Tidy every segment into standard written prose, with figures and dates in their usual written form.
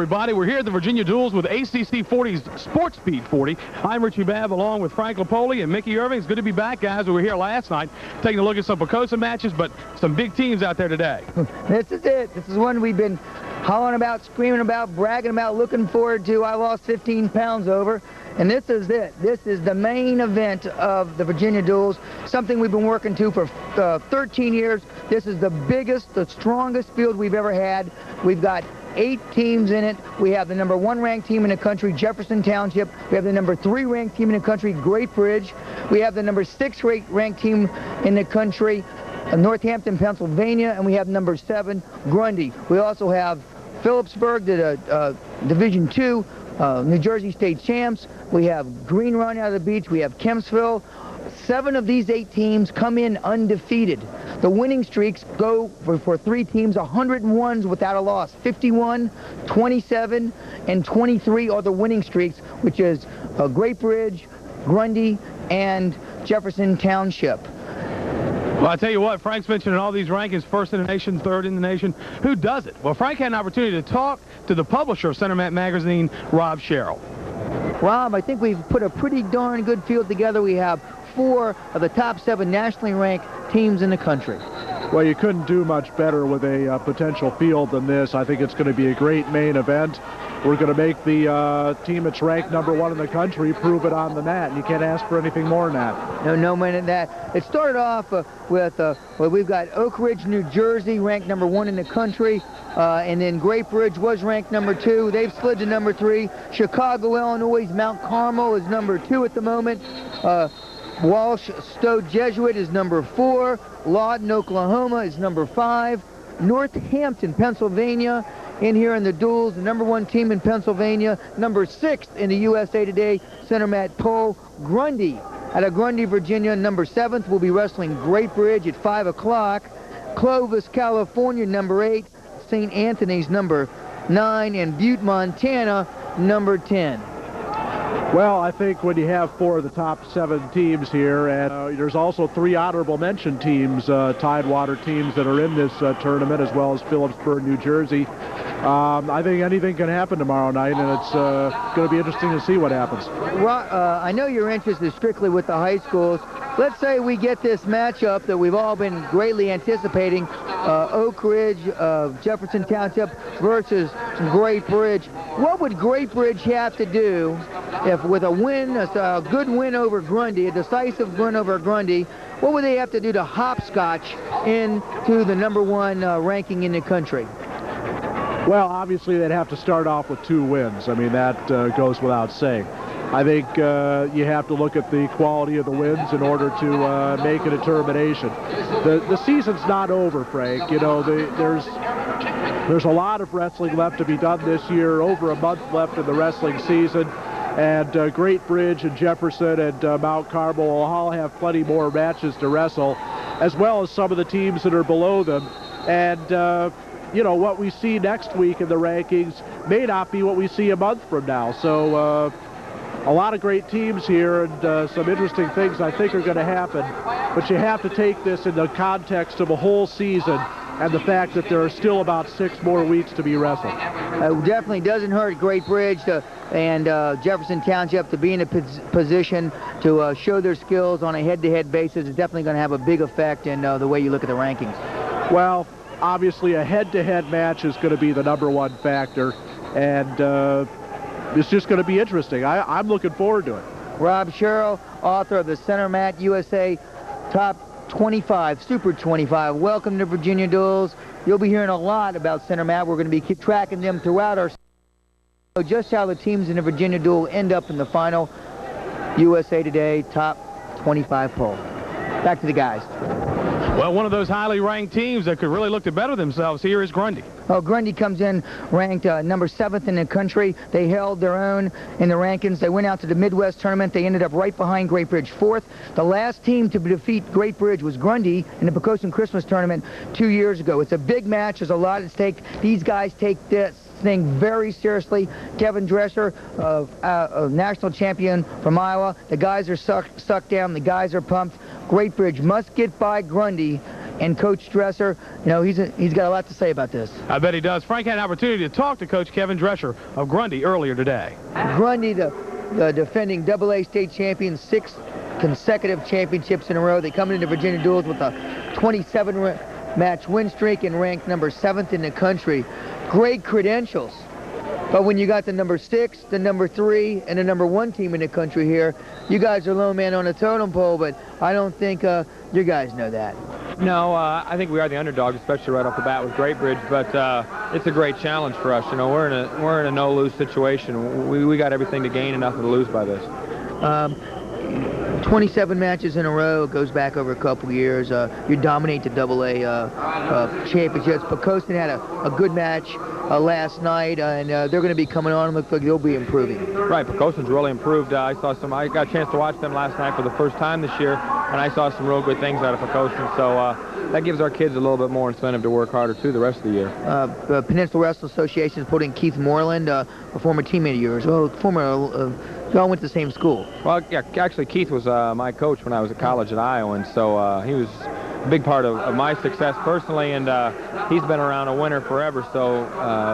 everybody. We're here at the Virginia Duels with ACC 40's Sports Speed 40. I'm Richie Babb along with Frank Lapoli and Mickey Irving. It's good to be back, guys. We were here last night taking a look at some Pocosa matches, but some big teams out there today. This is it. This is one we've been hollering about, screaming about, bragging about, looking forward to. I lost 15 pounds over. And this is it. This is the main event of the Virginia Duels, something we've been working to for 13 years. This is the biggest, the strongest field we've ever had. We've got 8 teams in it. We have the number 1 ranked team in the country, Jefferson Township. We have the number 3 ranked team in the country, Great Bridge. We have the number 6 ranked team in the country, Northampton, Pennsylvania. And we have number 7, Grundy. We also have Phillipsburg, the Division II, New Jersey State champs. We have Green Run out of the beach. We have Kempsville. 7 of these 8 teams come in undefeated. The winning streaks go for 3 teams, 101s without a loss. 51, 27, and 23 are the winning streaks, which is Great Bridge, Grundy, and Jefferson Township. Well, I tell you what, Frank's mentioning all these rankings, first in the nation, third in the nation. Who does it? Well, Frank had an opportunity to talk to the publisher of Center Mat Magazine, Rob Sherrill. Rob, I think we've put a pretty darn good field together. We have 4 of the top 7 nationally ranked teams in the country. Well, you couldn't do much better with a potential field than this. I think it's going to be a great main event. We're going to make the team that's ranked number 1 in the country prove it on the mat. You can't ask for anything more than that. No more than that. It started off with, well, we've got Oak Ridge, New Jersey, ranked number 1 in the country. And then Great Bridge was ranked number 2. They've slid to number 3. Chicago, Illinois, Mount Carmel is number 2 at the moment. Walsh Stowe Jesuit is number 4. Lawton, Oklahoma is number 5. Northampton, Pennsylvania, in here in the duels, the number 1 team in Pennsylvania, number 6 in the USA Today Center Mat poll. Grundy, out of Grundy, Virginia, number 7th, will be wrestling Great Bridge at 5 o'clock. Clovis, California, number 8. St. Anthony's, number 9. And Butte, Montana, number 10. Well, I think when you have 4 of the top 7 teams here, and there's also 3 honorable mention teams, Tidewater teams that are in this tournament, as well as Phillipsburg, New Jersey. I think anything can happen tomorrow night, and it's going to be interesting to see what happens. I know your interest is strictly with the high schools. Let's say we get this matchup that we've all been greatly anticipating, Oak Ridge, Jefferson Township versus Great Bridge. What would Great Bridge have to do if with a win, a good win over Grundy, a decisive win over Grundy, what would they have to do to hopscotch into the number 1 ranking in the country? Well, obviously they'd have to start off with 2 wins. I mean, that goes without saying. I think you have to look at the quality of the wins in order to make a determination. The season's not over, Frank. You know, there's a lot of wrestling left to be done this year, over a month left in the wrestling season. And Great Bridge and Jefferson and Mount Carmel will all have plenty more matches to wrestle, as well as some of the teams that are below them. And, you know, what we see next week in the rankings may not be what we see a month from now. So a lot of great teams here, and some interesting things I think are going to happen. But you have to take this in the context of a whole season and the fact that there are still about 6 more weeks to be wrestled. It definitely doesn't hurt Great Bridge and Jefferson Township to be in a position to show their skills on a head-to-head basis. It's definitely going to have a big effect in the way you look at the rankings. Well, obviously a head-to-head match is going to be the number 1 factor, and it's just going to be interesting. I'm looking forward to it. Rob Sherrill, author of the Center Mat USA Top 25, Super 25. Welcome to Virginia Duels. You'll be hearing a lot about Center Mat. We're going to be keep tracking them throughout our just how the teams in the Virginia Duel end up in the final USA Today Top 25 poll. Back to the guys. Well, one of those highly ranked teams that could really look to better themselves here is Grundy. Oh, Grundy comes in ranked number 7th in the country. They held their own in the rankings. They went out to the Midwest tournament. They ended up right behind Great Bridge, 4th. The last team to defeat Great Bridge was Grundy in the Pocosan Christmas tournament 2 years ago. It's a big match. There's a lot at stake. These guys take this thing very seriously. Kevin Dresser, a national champion from Iowa. The guys are sucked down. The guys are pumped. Great Bridge must get by Grundy And Coach Dresser, you know, he's got a lot to say about this. I bet he does. Frank had an opportunity to talk to Coach Kevin Drescher of Grundy earlier today. Grundy, the defending AA state champion, 6 consecutive championships in a row. They come into Virginia Duels with a 27-match win streak and ranked number 7th in the country. Great credentials. But when you got the number 6, the number 3, and the number 1 team in the country here, you guys are low man on the totem pole, but I don't think you guys know that. No, I think we are the underdogs, especially right off the bat with Great Bridge, but it's a great challenge for us. You know, we're in a no-lose situation. We got everything to gain and nothing to lose by this. 27 matches in a row, goes back over a couple years. You dominate the AA championships. Pocosin had a good match last night, and they're going to be coming on. Looks like they'll be improving. Right, Pocosin's really improved. I got a chance to watch them last night for the first time this year, and I saw some real good things out of Pocosin. So that gives our kids a little bit more incentive to work harder too the rest of the year. The Peninsula Wrestling Association is putting Keith Moreland, a former teammate of yours. Well, you all went to the same school. Well, yeah, actually Keith was my coach when I was at college at Iowa, and so he was a big part of my success personally, and he's been around a winner forever, so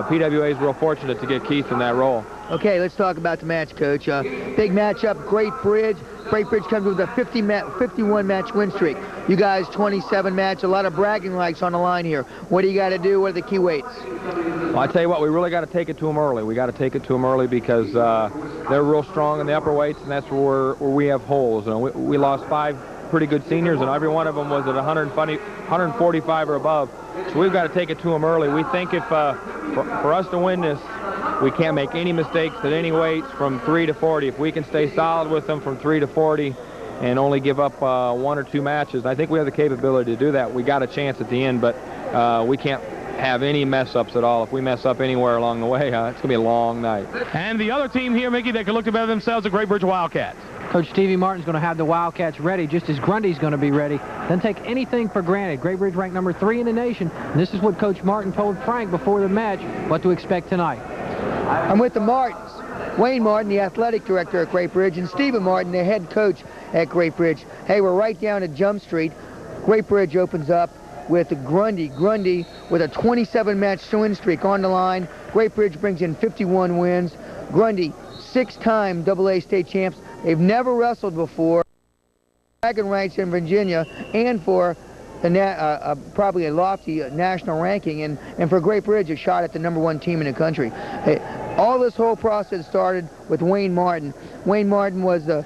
PWA is real fortunate to get Keith in that role. Okay, let's talk about the match, Coach. Big matchup, Great Bridge. Great Bridge comes with a 51-match win streak. You guys 27 match, a lot of bragging rights on the line here. What do you got to do? What are the key weights? Well, I tell you what, we really got to take it to them early. We got to take it to them early because they're real strong in the upper weights, and that's where we have holes. You know, we lost 5 pretty good seniors, and every one of them was at 145 or above. So we've got to take it to them early. We think if for us to win this, we can't make any mistakes at any weights from 3 to 40. If we can stay solid with them from 3 to 40 and only give up 1 or 2 matches, I think we have the capability to do that. We got a chance at the end, but we can't have any mess-ups at all. If we mess up anywhere along the way, it's going to be a long night. And the other team here, Mickey, that can look to better themselves, the Great Bridge Wildcats. Coach Stevie Martin's going to have the Wildcats ready, just as Grundy's going to be ready. Doesn't take anything for granted. Great Bridge ranked number 3 in the nation. And this is what Coach Martin told Frank before the match, what to expect tonight. I'm with the Martins. Wayne Martin, the athletic director at Great Bridge, and Stephen Martin, the head coach at Great Bridge. Hey, we're right down at Jump Street. Great Bridge opens up with Grundy. Grundy with a 27-match win streak on the line. Great Bridge brings in 51 wins. Grundy, 6-time AA state champs. They've never wrestled before. Dragon rights in Virginia, and for probably a lofty national ranking, and for Great Bridge, a shot at the #1 team in the country. Hey, all this whole process started with Wayne Martin. Wayne Martin was the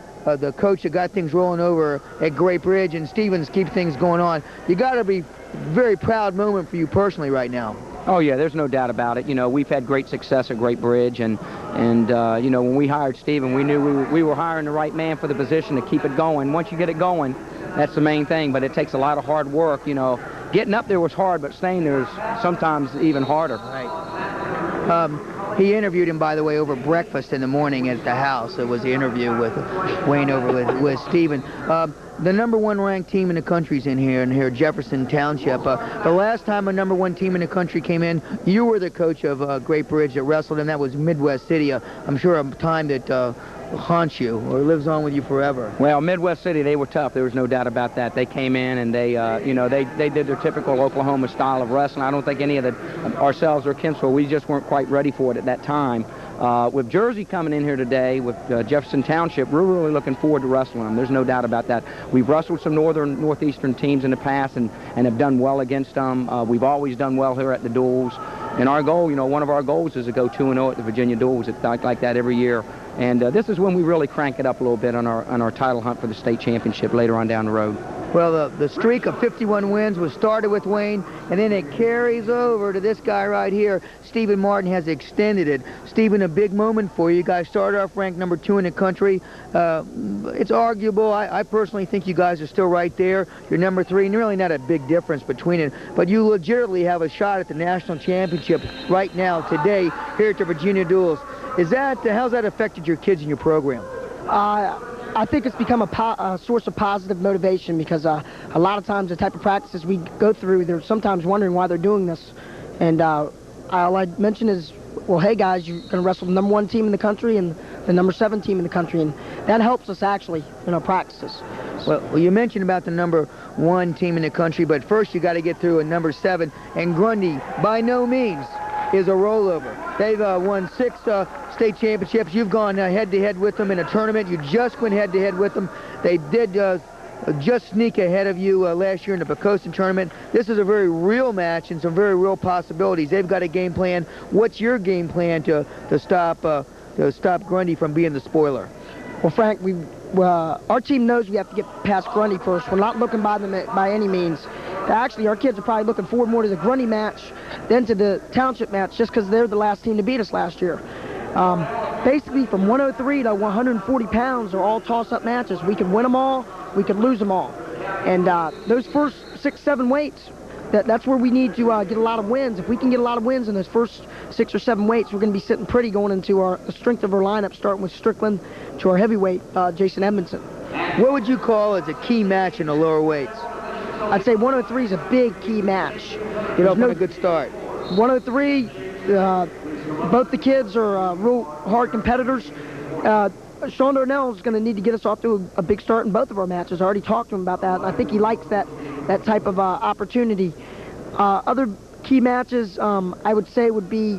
coach that got things rolling over at Great Bridge, and Stevens keeps things going on. You got to be a very proud moment for you personally right now. Oh yeah, there's no doubt about it. You know, we've had great success at Great Bridge, and you know, when we hired Stephen, we knew we were hiring the right man for the position to keep it going. Once you get it going, that's the main thing, but it takes a lot of hard work. You know, getting up there was hard, but staying there is sometimes even harder. Right. He interviewed him, by the way, over breakfast in the morning at the house. It was the interview with Wayne over with Stephen. The #1 ranked team in the country's in here, Jefferson Township. The last time a #1 team in the country came in, you were the coach of Great Bridge that wrestled, and that was Midwest City. I'm sure a time that haunts you or lives on with you forever. Well, Midwest City, they were tough. There was no doubt about that. They came in and they, you know, they did their typical Oklahoma style of wrestling. I don't think any of ourselves or Kinsville, we just weren't quite ready for it at that time. With Jersey coming in here today, with Jefferson Township, we're really looking forward to wrestling them. There's no doubt about that. We've wrestled some northeastern teams in the past and have done well against them. We've always done well here at the duels. And our goal, you know, one of our goals is to go 2-0 at the Virginia duels. It's like that every year. And this is when we really crank it up a little bit on our title hunt for the state championship later on down the road. Well, the streak of 51 wins was started with Wayne, and then it carries over to this guy right here. Stephen Martin has extended it. Stephen, a big moment for you. You guys started off ranked #2 in the country. It's arguable. I personally think you guys are still right there. You're #3, and really not a big difference between it. But you legitimately have a shot at the national championship right now, today, here at the Virginia Duels. How's that affected your kids in your program? I think it's become a source of positive motivation because a lot of times the type of practices we go through, they're sometimes wondering why they're doing this. And all I'd mention is, well, hey guys, you're going to wrestle the #1 team in the country and the #7 team in the country, and that helps us actually in our practices. Well, you mentioned about the #1 team in the country, but first you got to get through a #7, and Grundy, by no means, is a rollover. They've won 6 state championships. You've gone head-to-head with them in a tournament. You just went head-to-head with them. They did just sneak ahead of you last year in the Pocosin tournament. This is a very real match and some very real possibilities. They've got a game plan. What's your game plan to stop Grundy from being the spoiler? Well, Frank, our team knows we have to get past Grundy first. We're not looking by them by any means. Actually, our kids are probably looking forward more to the Grundy match than to the township match, just because they're the last team to beat us last year. Basically, from 103 to 140 pounds are all toss-up matches. We could win them all, we could lose them all. And those first 6, 7 weights, that's where we need to get a lot of wins. If we can get a lot of wins in those first 6 or 7 weights, we're going to be sitting pretty going into the strength of our lineup, starting with Strickland to our heavyweight, Jason Edmondson. What would you call as a key match in the lower weights? I'd say 103 is a big key match. Get off on a good start. 103, both the kids are real hard competitors. Sean Darnell is going to need to get us off to a big start in both of our matches. I already talked to him about that, and I think he likes that type of opportunity. Other key matches, I would say, would be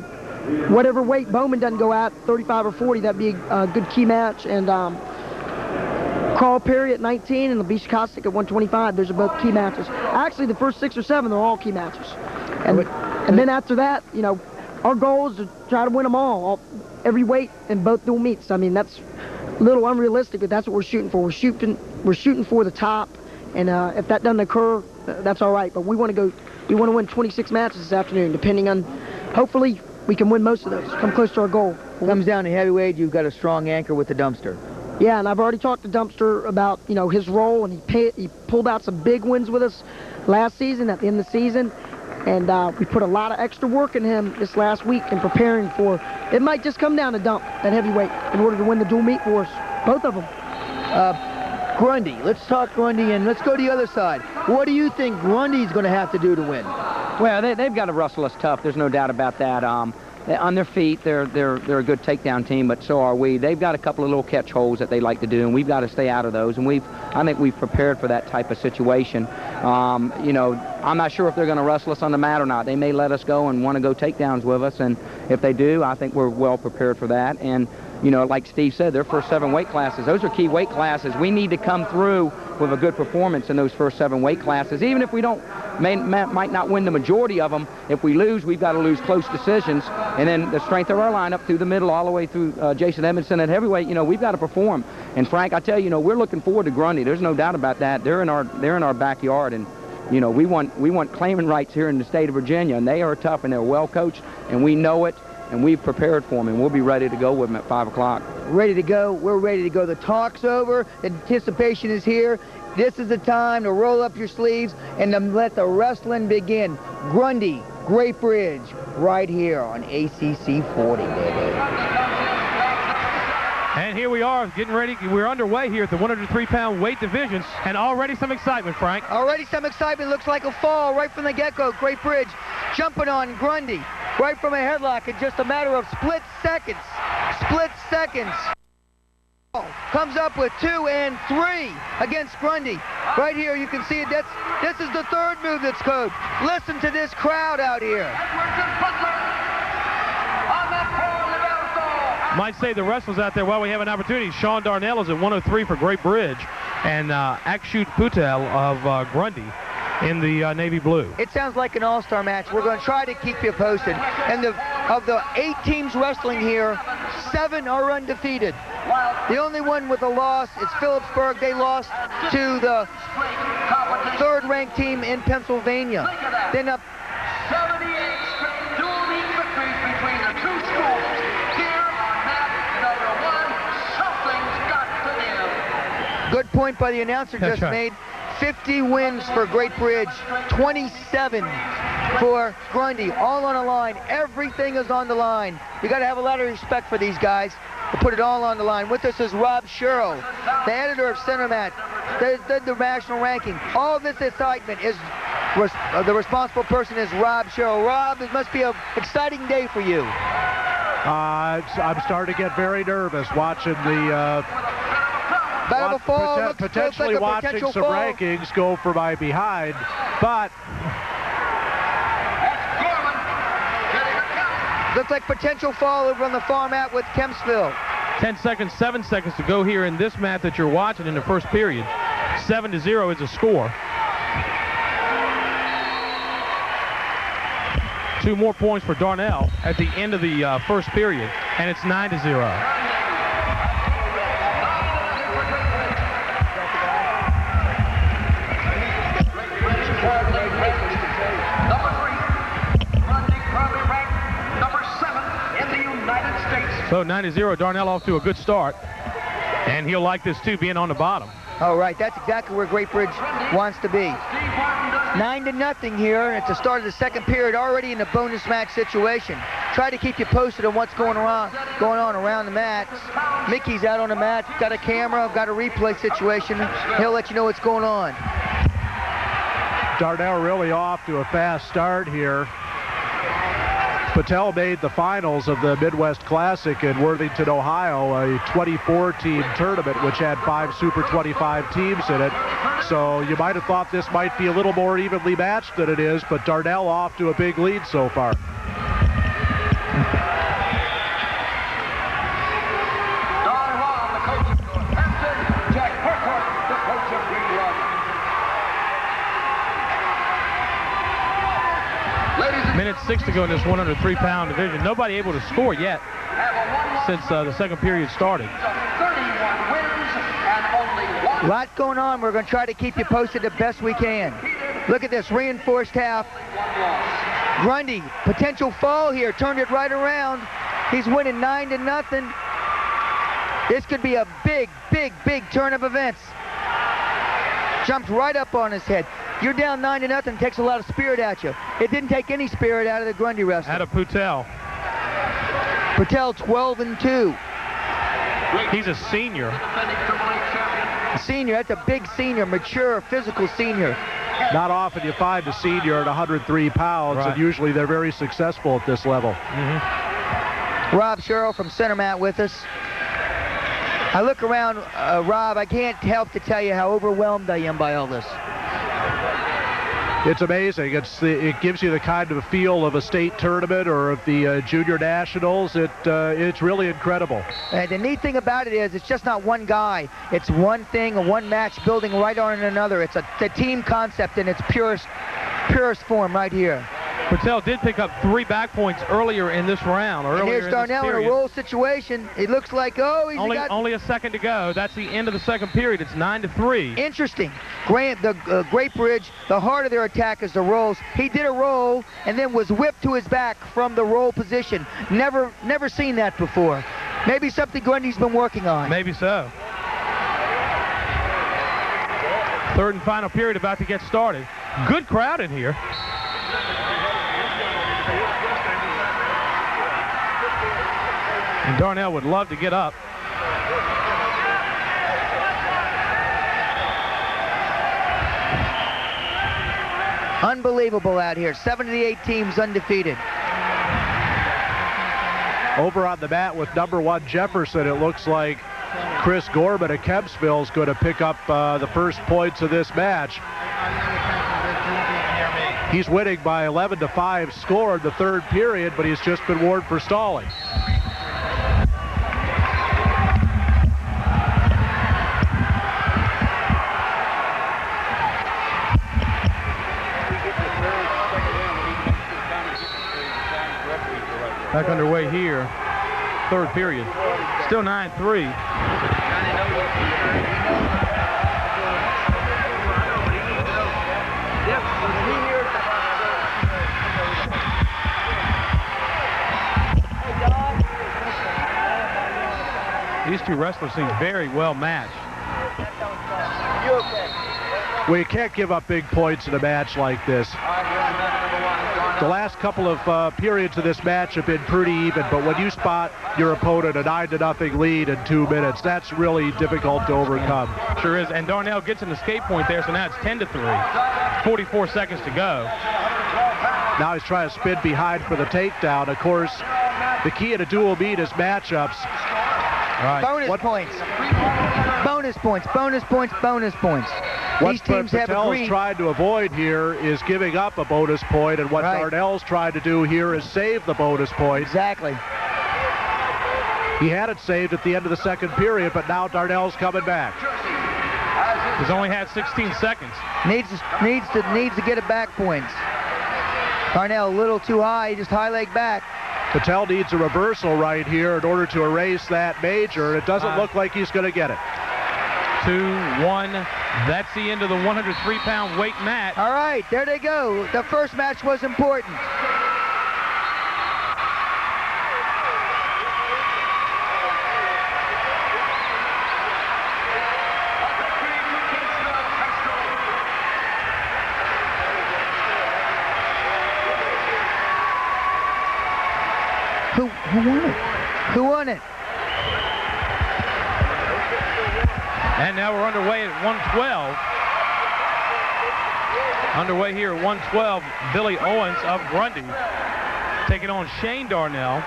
whatever weight Bowman doesn't go at, 35 or 40, that'd be a good key match. And Carl Perry at 19 and Labisha Kostic at 125. Those are both key matches. Actually, the first 6 or 7, they're all key matches. And then after that, you know, our goal is to try to win them all every weight in both dual meets. I mean, that's a little unrealistic, but that's what we're shooting for. We're shooting for the top, and if that doesn't occur, that's all right. But we want to win 26 matches this afternoon, depending on, hopefully, we can win most of those, come close to our goal. Comes down to heavyweight, you've got a strong anchor with the Dumpster. Yeah, and I've already talked to Dumpster about, you know, his role, and he pulled out some big wins with us last season, at the end of the season, and we put a lot of extra work in him this last week in preparing for, it might just come down to Dump at heavyweight in order to win the dual meet for us, both of them. Grundy, let's talk Grundy, and let's go to the other side. What do you think Grundy's going to have to do to win? Well, they've got to wrestle us tough. There's no doubt about that. On their feet, they're a good takedown team, but so are we. They've got a couple of little catch holes that they like to do, and we've got to stay out of those. And I think we've prepared for that type of situation. You know, I'm not sure if they're going to wrestle us on the mat or not. They may let us go and want to go takedowns with us, and if they do, I think we're well prepared for that. And you know, like Steve said, their first 7 weight classes, those are key weight classes. We need to come through with a good performance in those first 7 weight classes. Even if we might not win the majority of them, if we lose, we've got to lose close decisions. And then the strength of our lineup through the middle all the way through Jason Edmondson at heavyweight, you know, we've got to perform. And Frank, I tell you, you know, we're looking forward to Grundy. There's no doubt about that. They're in our backyard, and you know, we want claiming rights here in the state of Virginia, and they are tough and they're well coached, and we know it. And we've prepared for them, and we'll be ready to go with them at 5 o'clock. Ready to go. We're ready to go. The talk's over. Anticipation is here. This is the time to roll up your sleeves and to let the wrestling begin. Grundy, Great Bridge, right here on ACC 40, baby. And here we are, getting ready. We're underway here at the 103-pound weight divisions, and already some excitement, Frank. Already some excitement. Looks like a fall right from the get-go. Great Bridge jumping on Grundy right from a headlock in just a matter of split seconds. Split seconds. Comes up with 2 and 3 against Grundy. Right here, you can see it. This is the 3rd move that's code. Listen to this crowd out here. Might say the wrestlers out there, while we have an opportunity, Sean Darnell is at 103 for Great Bridge, and Akshut Patel of Grundy in the navy blue. It sounds like an all-star match. We're going to try to keep you posted. And of the 8 teams wrestling here, 7 are undefeated. The only one with a loss is Phillipsburg. They lost to the 3rd-ranked team in Pennsylvania. Then up 78 straight dual meet victories between the 2 schools. Here on match number 1, something's got to give. Good point by the announcer just made. 50 wins for Great Bridge, 27 for Grundy, all on the line. Everything is on the line. You got to have a lot of respect for these guys to put it all on the line. With us is Rob Sherrill, the editor of Center Mat, the national ranking. All this excitement is, the responsible person is Rob Sherrill. Rob, it must be an exciting day for you. I'm starting to get very nervous watching the Battle fall. Potentially looks like a watching potential some fall. rankings go for my behind, but Looks like potential fall over on the far mat with Kempsville. 10 seconds, 7 seconds to go here in this match that you're watching in the first period. 7-0 is the score. 2 more points for Darnell at the end of the first period, and it's 9-0. So 9-0, Darnell off to a good start, and he'll like this too, being on the bottom. All right, that's exactly where Great Bridge wants to be. 9-0 here. It's the start of the second period, already in a bonus match situation. Try to keep you posted on what's going on around the mat. Mickey's out on the mat, got a camera, got a replay situation. He'll let you know what's going on. Darnell really off to a fast start here. Patel made the finals of the Midwest Classic in Worthington, Ohio, a 24-team tournament which had 5 Super 25 teams in it. So you might have thought this might be a little more evenly matched than it is, but Darnell off to a big lead so far. Minute 6 to go in this 103-pound division. Nobody able to score yet since the second period started. A lot going on. We're going to try to keep you posted the best we can. Look at this reinforced half. Grundy, potential fall here, turned it right around. He's winning 9-0. This could be a big, big, big turn of events. Jumped right up on his head. You're down 9-0, takes a lot of spirit at you. It didn't take any spirit out of the Grundy wrestler. Out of Patel. Patel 12-2. He's a senior. Senior, that's a big senior, mature, physical senior. Not often you find a senior at 103 pounds, right, and usually they're very successful at this level. Rob Sherrill from Center Mat with us. I look around, Rob, I can't help to tell you how overwhelmed I am by all this. It's amazing. It gives you the kind of feel of a state tournament or of the junior nationals. It's really incredible. And the neat thing about it is it's just not one guy. It's one thing, one match building right on another. It's a team concept in its purest form right here. Patel did pick up 3 back points earlier in this round. And here's Darnell in a roll situation. It looks like, oh, he's only a second to go. That's the end of the second period. It's 9-3. Interesting. Great Bridge, the heart of their attack is the rolls. He did a roll and then was whipped to his back from the roll position. Never seen that before. Maybe something Grundy's been working on. Maybe so. Third and final period about to get started. Good crowd in here. And Darnell would love to get up. Unbelievable out here. 78 teams undefeated. Over on the mat with number 1 Jefferson, it looks like Chris Gorman of Kempsville is going to pick up the first points of this match. He's winning by 11-5 score in the third period, but he's just been warned for stalling. Back underway here, third period. Still 9-3. These two wrestlers seem very well matched. Well, you can't give up big points in a match like this. The last couple of periods of this match have been pretty even, but when you spot your opponent a 9-0 lead in 2 minutes, that's really difficult to overcome. Sure is, and Darnell gets an escape point there, so now it's 10-3. 44 seconds to go. Now he's trying to spin behind for the takedown. Of course, the key in a dual meet is matchups. Right. Bonus points. bonus points, bonus points, bonus points. These teams have Patel's agreed. trying to avoid here is giving up a bonus point, and what Right. Darnell's trying to do here is save the bonus point. Exactly. He had it saved at the end of the second period, but now Darnell's coming back. He's only had 16 seconds. Needs to get it back points. Darnell a little too high, just high leg back. Patel needs a reversal right here in order to erase that major, and it doesn't look like he's going to get it. 2-1. That's the end of the 103-pound weight match. All right, there they go. The first match was important. Who won it? Who won it? And now we're underway at 112. Underway here at 112, Billy Owens of Grundy taking on Shane Darnell.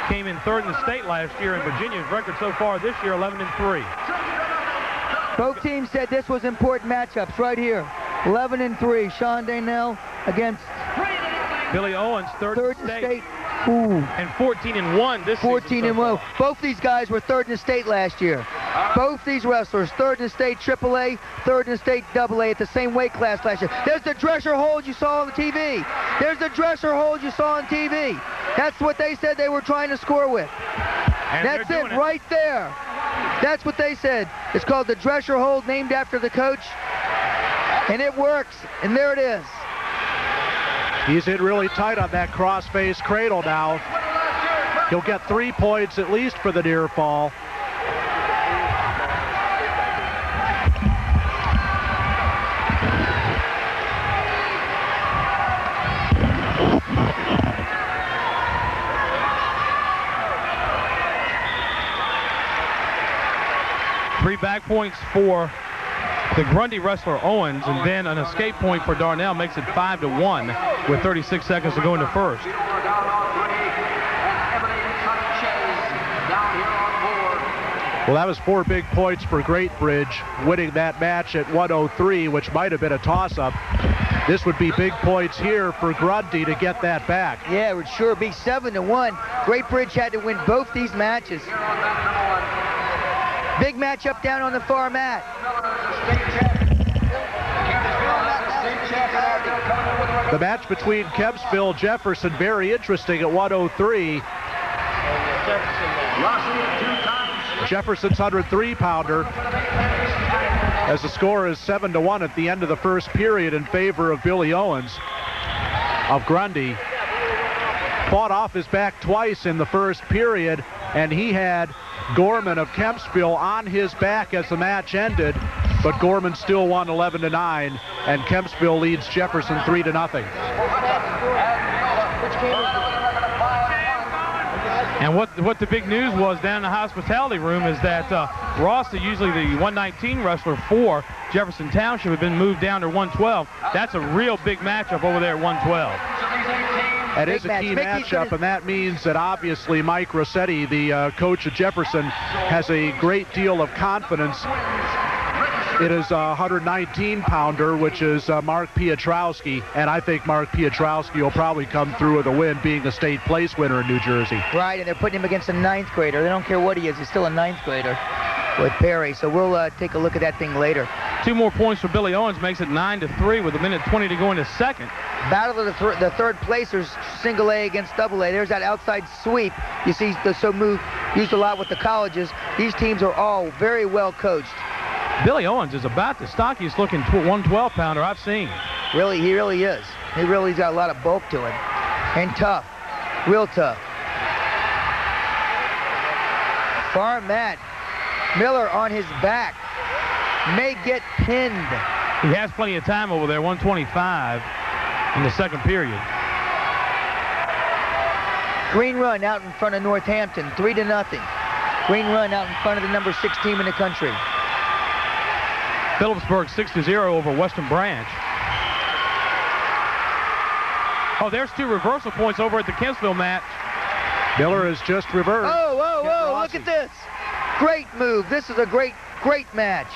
Came in third in the state last year, and Virginia's record so far this year 11-3. Both teams said this was important matchups right here. 11-3, Sean Darnell against Billy Owens, third in the state. Ooh. And 14-1 this 14-1. Both these guys were third in the state last year. Both these wrestlers, third in the state AAA, third in the state AA at the same weight class last year. There's the dresser hold you saw on the TV. There's the dresser hold you saw on TV. That's what they said they were trying to score with. And that's it right there. That's what they said. It's called the dresser hold, named after the coach. And it works. And there it is. He's in really tight on that cross-face cradle now. He'll get 3 points at least for the near fall. Three back points for the Grundy wrestler Owens, and then an escape point for Darnell makes it 5-1 with 36 seconds to go into first. Well, that was 4 big points for Great Bridge, winning that match at 103, which might have been a toss-up. This would be big points here for Grundy to get that back. Yeah, it would sure be 7-1. Great Bridge had to win both these matches. Big matchup down on the far mat. The match between Kempsville and Jefferson, very interesting at 103. Jefferson's 103-pounder, as the score is 7-1 at the end of the first period in favor of Billy Owens of Grundy. Fought off his back twice in the first period, and he had Gorman of Kempsville on his back as the match ended, but Gorman still won 11-9, and Kempsville leads Jefferson 3-0. And what the big news was down in the hospitality room is that Ross, usually the 119 wrestler for Jefferson Township, had been moved down to 112. That's a real big matchup over there at 112. That is a key matchup, and that means that obviously Mike Rossetti, the coach of Jefferson, has a great deal of confidence. It is a 119-pounder, which is Mark Piotrowski, and I think Mark Piotrowski will probably come through with a win, being a state place winner in New Jersey. Right, and they're putting him against a 9th grader. They don't care what he is. He's still a 9th grader with Perry, so we'll take a look at that thing later. 2 more points for Billy Owens makes it 9-3 with 1:20 to go into second. Battle of the third placers, single A against double A. There's that outside sweep. You see the move used a lot with the colleges. These teams are all very well coached. Billy Owens is about the stockiest looking 112-pounder I've seen. Really, he really is. He really's got a lot of bulk to him. And tough. Real tough. Far mat. Miller on his back. May get pinned. He has plenty of time over there, 125 in the second period. Green run out in front of Northampton, 3-0. Green run out in front of the number 6 team in the country. Phillipsburg 6-0 over Western Branch. Oh, there's 2 reversal points over at the Kempsville match. Miller is just reversed. Oh, whoa, whoa, look at this. Great move. This is a great match.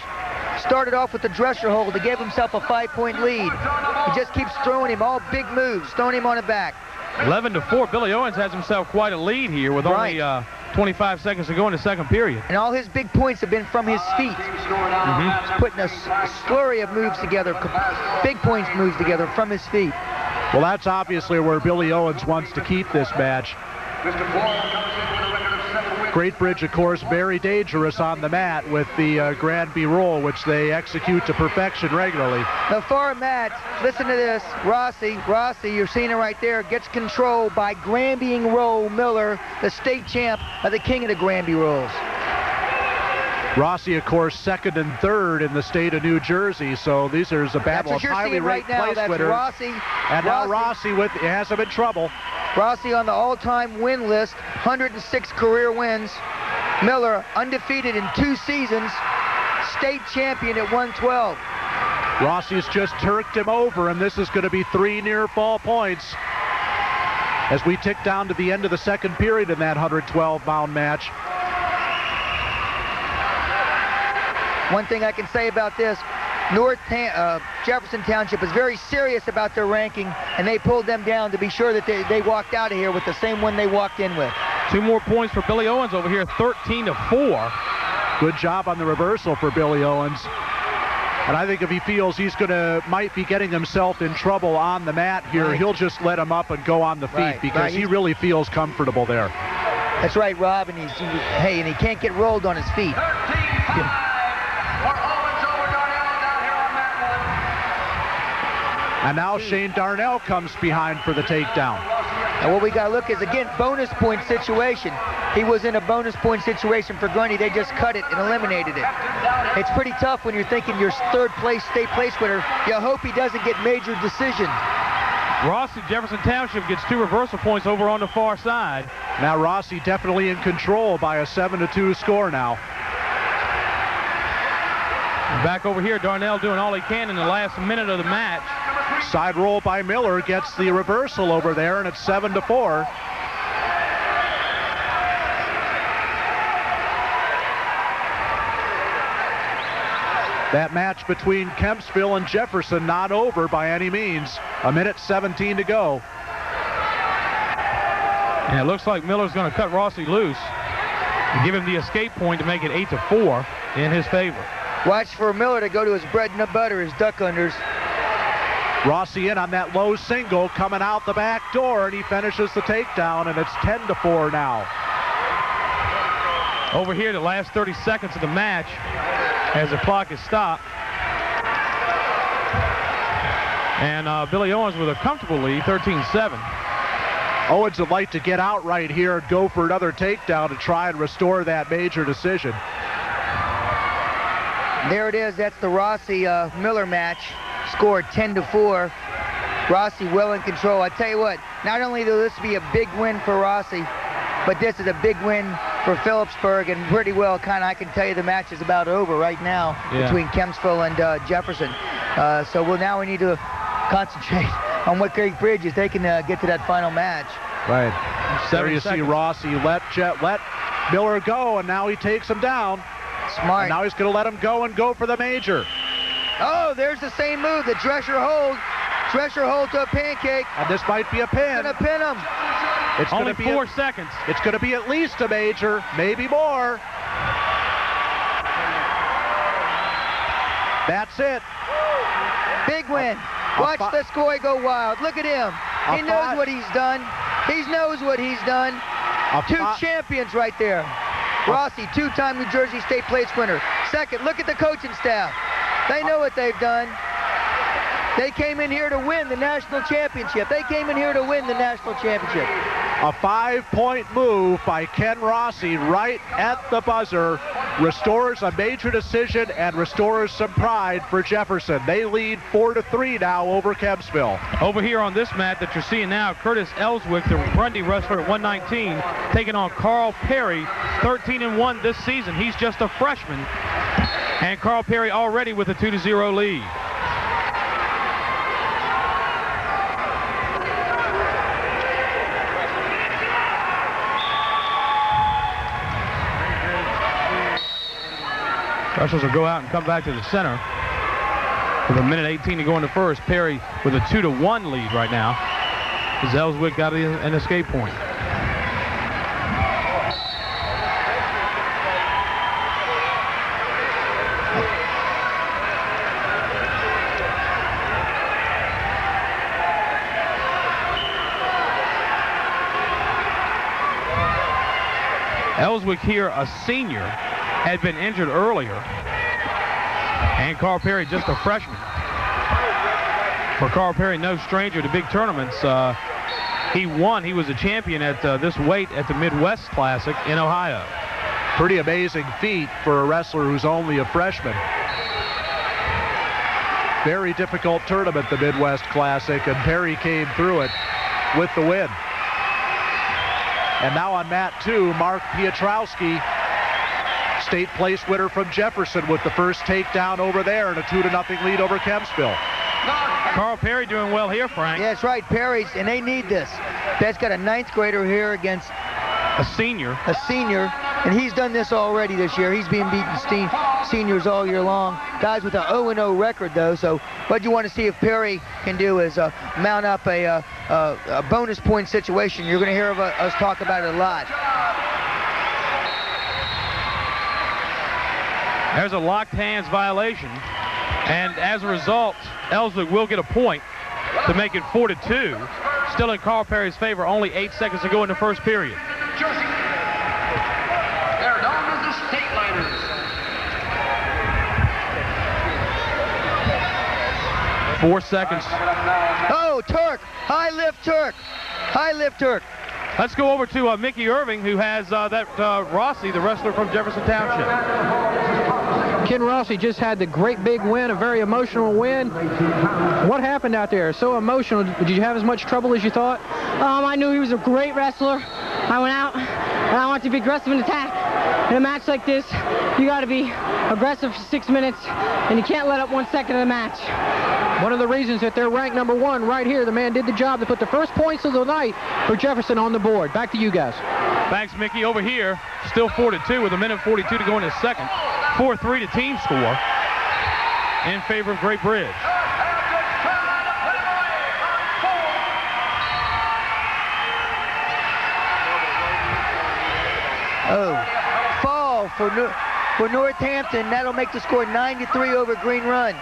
Started off with the dresser hold to give himself a 5-point lead. He just keeps throwing him all big moves, throwing him on the back. 11-4. Billy Owens has himself quite a lead here with only 25 seconds to go in the second period. And all his big points have been from his feet. He's putting a slurry of moves together, big points moves together from his feet. Well, that's obviously where Billy Owens wants to keep this match. Great Bridge, of course, very dangerous on the mat with the Granby roll, which they execute to perfection regularly. The far mat, listen to this. Rossi, you're seeing it right there, gets control by Granbying Roll Miller, the state champ of the king of the Granby rolls. Rossi, of course, second and third in the state of New Jersey, so these are a battle of highly ranked place winners. Rossi. And now Rossi has him in trouble. Rossi on the all-time win list, 106 career wins. Miller undefeated in 2 seasons, state champion at 112. Rossi's just turked him over, and this is going to be 3 near-fall points as we tick down to the end of the second period in that 112-pound match. One thing I can say about this, Jefferson Township is very serious about their ranking, and they pulled them down to be sure that they walked out of here with the same one they walked in with. 2 more points for Billy Owens over here, 13-4. Good job on the reversal for Billy Owens. And I think if he feels he's might be getting himself in trouble on the mat here, he'll just let him up and go on the feet because he really feels comfortable there. That's right, Rob, and he can't get rolled on his feet. And now Shane Darnell comes behind for the takedown. And what we got to look is, again, bonus point situation. He was in a bonus point situation for Grundy. They just cut it and eliminated it. It's pretty tough when you're thinking your third place state place winner. You hope he doesn't get major decision. Rossi, Jefferson Township gets 2 reversal points over on the far side. Now Rossi definitely in control by a 7-2 score now. Back over here, Darnell doing all he can in the last minute of the match. Side roll by Miller gets the reversal over there, and it's 7-4. That match between Kempsville and Jefferson not over by any means. 1:17 to go. And it looks like Miller's going to cut Rossi loose and give him the escape point to make it 8-4 in his favor. Watch for Miller to go to his bread and butter, his duck unders. Rossi in on that low single, coming out the back door, and he finishes the takedown, and it's 10-4 now. Over here, the last 30 seconds of the match as the clock is stopped. And Billy Owens with a comfortable lead, 13-7. Owens would like to get out right here and go for another takedown to try and restore that major decision. There it is. That's the Rossi-Miller match. Scored 10-4. Rossi well in control. I tell you what, not only will this be a big win for Rossi, but this is a big win for Phillipsburg, and pretty well I can tell you the match is about over right now between Kempsville and Jefferson. So now we need to concentrate on what Great Bridge is. They can get to that final match. Right. There you see Rossi let Miller go, and now he takes him down. Smart. And now he's going to let him go and go for the major. Oh, there's the same move, the Drescher hold. Drescher hold to a pancake. And this might be a pin. Going to pin him. It's only 4 seconds. It's going to be at least a major, maybe more. That's it. Big win. Watch the score go wild. Look at him. He knows what he's done. He knows what he's done. 2 champions right there. Rossi, 2-time New Jersey State Place winner. Second, look at the coaching staff. They know what they've done. They came in here to win the national championship. A 5-point move by Ken Rossi right at the buzzer restores a major decision and restores some pride for Jefferson. They lead 4-3 now over Kempsville. Over here on this mat that you're seeing now, Curtis Ellswick, the Grundy wrestler at 119, taking on Carl Perry, 13-1 this season. He's just a freshman. And Carl Perry already with a 2-0 lead. Wrestlers will go out and come back to the center. With 1:18 to go in the first, Perry with a 2-1 lead right now. As Ellswick got an escape point. Ellswick here, a senior, had been injured earlier. And Carl Perry, just a freshman. For Carl Perry, no stranger to big tournaments. He won. He was a champion at this weight at the Midwest Classic in Ohio. Pretty amazing feat for a wrestler who's only a freshman. Very difficult tournament, the Midwest Classic, and Perry came through it with the win. And now on mat 2, Mark Piotrowski, state place winner from Jefferson, with the first takedown over there and a 2-0 lead over Kempsville. Carl Perry doing well here, Frank. Yeah, that's right. Perry's, and they need this. That's got a 9th grader here against a senior. A senior, and he's done this already this year. He's been beating seniors all year long. Guys with an 0-0 record, though. So what you want to see if Perry can do is mount up a bonus point situation. You're going to hear us talk about it a lot. There's a locked hands violation, and as a result, Ellswick will get a point to make it 4-2. Still in Carl Perry's favor, only 8 seconds to go in the first period. They're known as the State Liners. 4 seconds. Oh, Turk! High lift Turk! High lift Turk! Let's go over to Mickey Irving, who has Rossi, the wrestler from Jefferson Township. Ken Rossi just had the great big win, a very emotional win. What happened out there? So emotional. Did you have as much trouble as you thought? I knew he was a great wrestler. I went out and I wanted to be aggressive in attack. In a match like this, you got to be aggressive for 6 minutes, and you can't let up 1 second of the match. One of the reasons that they're ranked #1 right here, the man did the job to put the first points of the night for Jefferson on the board. Back to you guys. Thanks, Mickey. Over here, still 4-2 with 1:42 to go in the second. 4-3 to team score in favor of Great Bridge. Oh, fall for Northampton. That'll make the score 9-3 over Green Run.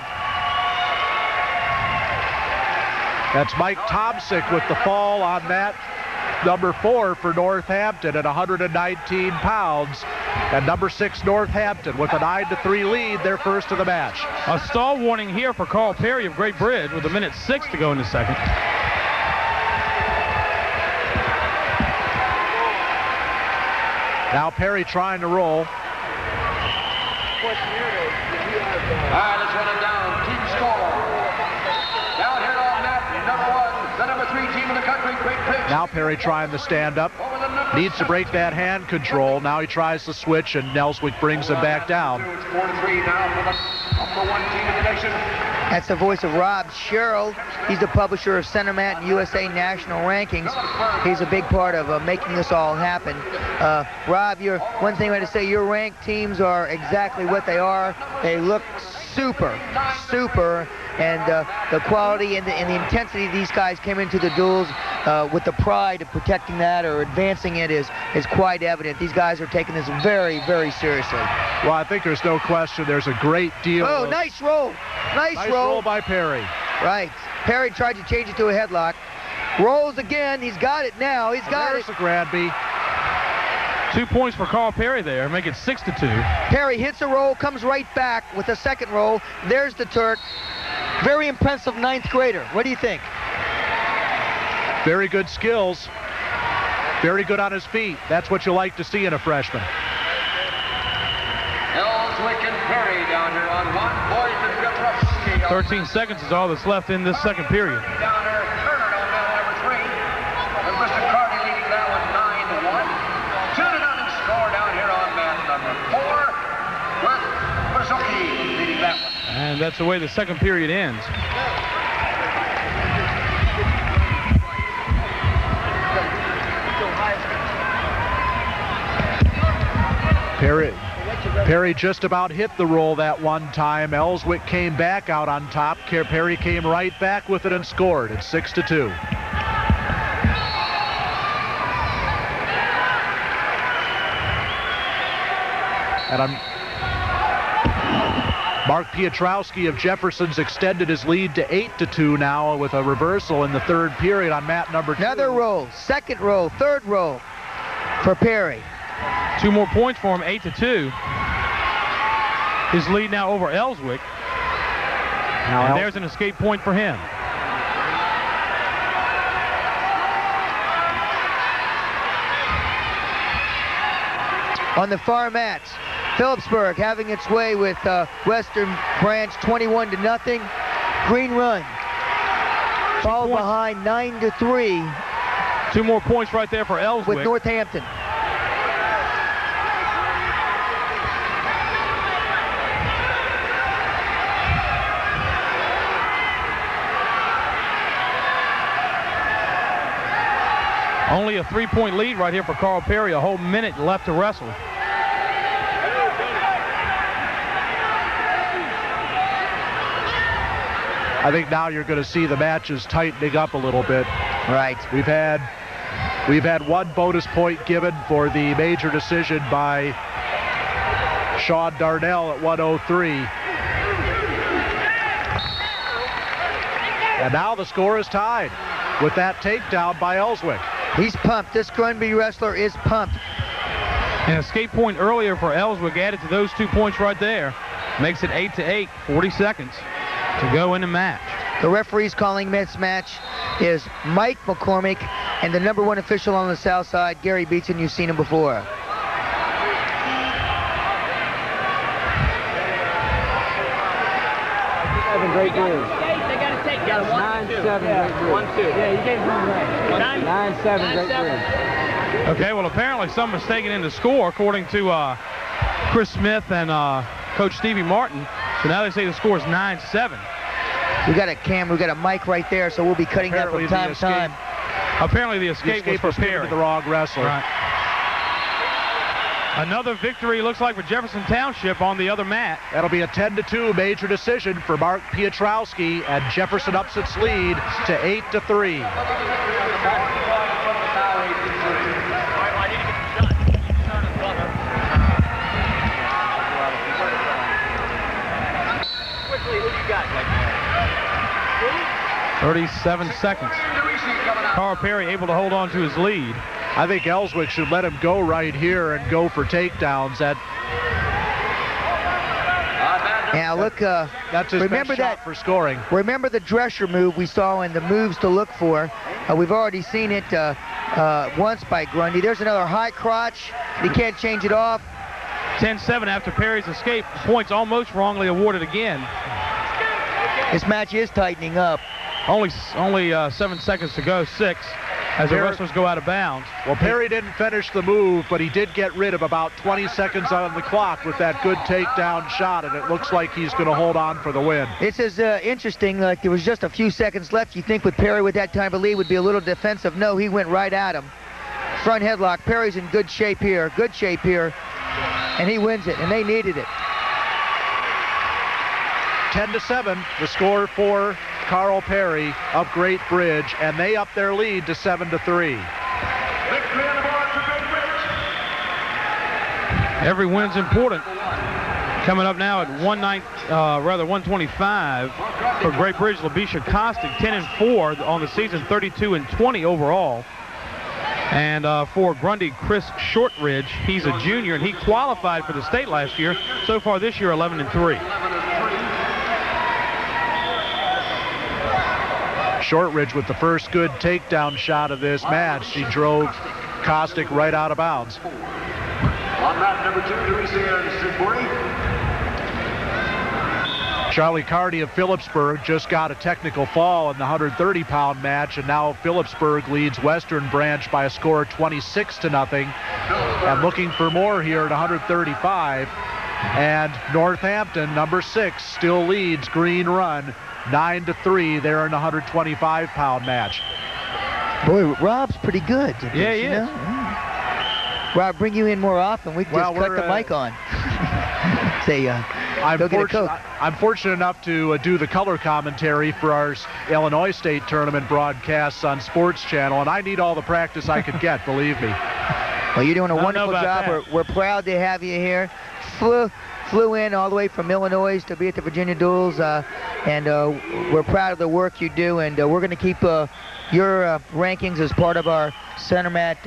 That's Mike Tomsick with the fall on mat number 4 for Northampton at 119 pounds. And number 6 Northampton with a 9-3 lead, their first of the match. A stall warning here for Carl Perry of Great Bridge with 1:06 to go in the second. Now Perry trying to roll. All right, let's run it down. Team score. Down here on mat number 1, the number 3 team in the country, Great Bridge. Now Perry trying to stand up. Needs to break that hand control. Now he tries to switch, and Ellswick brings him back down. It's 4-3 now for the number 1 team in the nation. That's the voice of Rob Sherrill. He's the publisher of Centermat and USA National Rankings. He's a big part of making this all happen. Rob, one thing I had to say, your ranked teams are exactly what they are. They look super, and the quality and the intensity these guys came into the duels with the pride of protecting that or advancing it is quite evident. These guys are taking this very, very seriously. Well, I think there's no question there's a great deal. Oh, nice roll. Nice roll by Perry. Right. Perry tried to change it to a headlock. Rolls again. He's got it now. He's got it. There's the Granby. 2 points for Carl Perry there, make it 6-2. Perry hits a roll, comes right back with a second roll. There's the Turk. Very impressive 9th grader. What do you think? Very good skills. Very good on his feet. That's what you like to see in a freshman. Ellswick and Perry down here on 1. Boys and 13 seconds is all that's left in this second period. down there, Turner on mat number 3. And Mr. Carney leading that one 9-1. 2-0 score down here on mat number 4. With Berzuki leading that one. And that's the way the second period ends. Perry just about hit the roll that one time. Ellswick came back out on top. Perry came right back with it and scored. It's 6-2. And Mark Piotrowski of Jefferson's extended his lead to 8-2 now with a reversal in the third period on mat number 2. Another roll, second roll, third roll for Perry. 2 more points for him, 8-2. His lead now over Ellswick. And there's an escape point for him. On the far mats, Phillipsburg having its way with Western Branch 21-0. Green run. Fall behind 9-3. 2 more points right there for Ellswick. With Northampton. Only a 3-point lead right here for Carl Perry. A whole minute left to wrestle. I think now you're going to see the matches tightening up a little bit. Right. We've had 1 bonus point given for the major decision by Sean Darnell at 103. And now the score is tied with that takedown by Ellswick. He's pumped. This Grundy wrestler is pumped. An escape point earlier for Ellswick added to those 2 points right there. Makes it 8-8, 40 seconds to go in the match. The referee's calling this match is Mike McCormick, and the #1 official on the south side, Gary Beatson. You've seen him before. Great Bridge. 9-7 Great Bridge. Yeah, you gave one right. 9-7 Great Bridge. Okay, well, apparently some mistaken in the score, according to Chris Smith and Coach Stevie Martin. So now they say the score is 9-7. We got a camera, we got a mic right there, so we'll be cutting that from time to time. Apparently the escape was for Perry. The wrong wrestler. Right. Another victory, looks like, for Jefferson Township on the other mat. That'll be a 10-2 major decision for Mark Piotrowski, and Jefferson ups its lead to 8-3. Quickly, who you got? 37 seconds. Carl Perry able to hold on to his lead. I think Ellswick should let him go right here and go for takedowns. Yeah, look, that's his remember best shot that for scoring. Remember the Drescher move we saw in the moves to look for. We've already seen it once by Grundy. There's another high crotch. He can't change it off. 10-7 after Perry's escape. Points almost wrongly awarded again. This match is tightening up. Only 7 seconds to go, 6, as the wrestlers go out of bounds. Well, Perry didn't finish the move, but he did get rid of about 20 seconds on the clock with that good takedown shot, and it looks like he's going to hold on for the win. This is interesting. Like, there was just a few seconds left. You think with Perry with that time of lead would be a little defensive. No, he went right at him. Front headlock. Perry's in good shape here, and he wins it, and they needed it. 10-7, the score for Carl Perry of Great Bridge, and they up their lead to 7-3. Every win's important. Coming up now at 125 for Great Bridge, LaBisha Costick, 10-4 on the season, 32-20 overall. And for Grundy, Chris Shortridge, he's a junior, and he qualified for the state last year. So far this year, 11-3. Shortridge with the first good takedown shot of this match. She drove Costick right out of bounds. On mat number 2, Teresa and Sidbury. Charlie Carty of Phillipsburg just got a technical fall in the 130-pound match, and now Phillipsburg leads Western Branch by a score of 26-0. And looking for more here at 135. And Northampton, number 6, still leads Green Run 9-3 there in the 125-pound match. Boy, Rob's pretty good. Yeah, he is. Rob, bring you in more often. We can just cut the mic on. Say, go get a Coke. I'm fortunate enough to do the color commentary for our Illinois State Tournament broadcasts on Sports Channel, and I need all the practice I could get, believe me. Well, you're doing a wonderful job. We're proud to have you here. Flew in all the way from Illinois to be at the Virginia Duels, and we're proud of the work you do, and we're going to keep your rankings as part of our center mat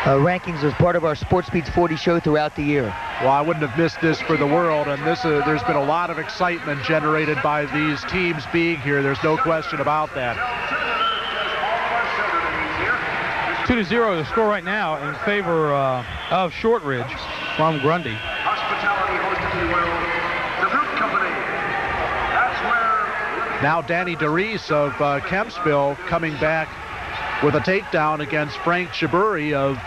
rankings as part of our Sports Speeds 40 show throughout the year. Well, I wouldn't have missed this for the world, and there's been a lot of excitement generated by these teams being here. There's no question about that. 2-0 the score right now in favor of Shortridge from Grundy. Hospitality hosted the world. The Fruit Company. That's where... Now Danny DeReese of Kempsville coming back with a takedown against Frank Chaburi of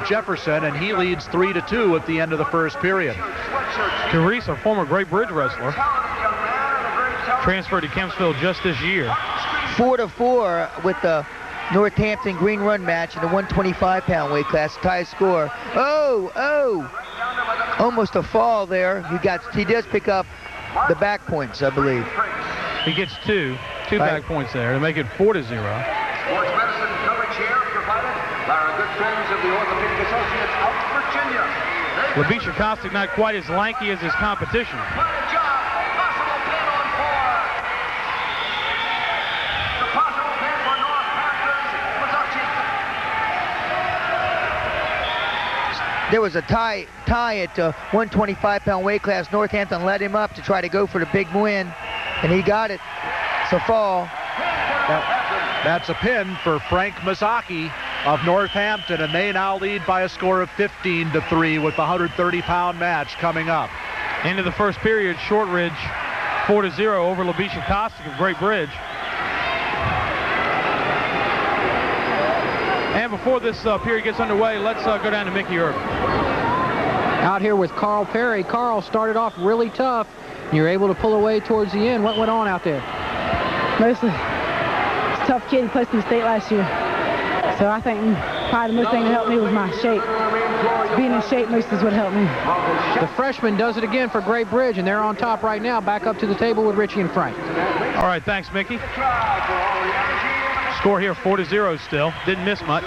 Jefferson, and he leads 3-2 at the end of the first period. DeReese, a former Great Bridge wrestler, transferred to Kempsville just this year. 4-4 with the Northampton Green Run match in the 125-pound weight class. Tie score. Oh! Almost a fall there. He does pick up the back points, I believe. He gets two back points there to make it 4-0. Sports medicine coverage here provided by our good friends of the Orthopedic Associates of Virginia. Labisha Kostic not quite as lanky as his competition. What a job! Possible pin on 4. The possible pin for Northampton was There was a tie at 125-pound weight class. Northampton led him up to try to go for the big win, and he got it. It's a fall. That's a pin for Frank Mazzocchi of Northampton, and they now lead by a score of 15-3 with the 130-pound match coming up. Into the first period, Shortridge 4-0 over Labisha Kostic of Great Bridge. And before this period gets underway, let's go down to Mickey Irving. Out here with Carl Perry. Carl started off really tough. You're able to pull away towards the end. What went on out there? Mostly, it's a tough kid. He placed in the state last year. So I think probably the most thing that helped me was my shape. Being in shape most is what helped me. The freshman does it again for Great Bridge, and they're on top right now, back up to the table with Richie and Frank. All right, thanks, Mickey. Score here 4-0 still. Didn't miss much.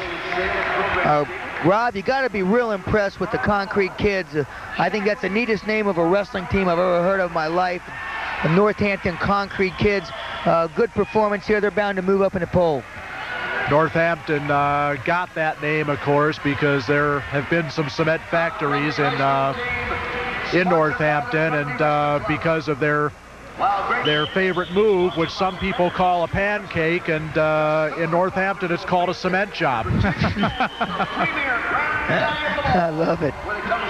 Rob, you got to be real impressed with the Concrete Kids. I think that's the neatest name of a wrestling team I've ever heard of in my life. The Northampton Concrete Kids. Good performance here. They're bound to move up in the poll. Northampton got that name, of course, because there have been some cement factories in Northampton, and because of their favorite move, which some people call a pancake, and in Northampton it's called a cement job. I love it.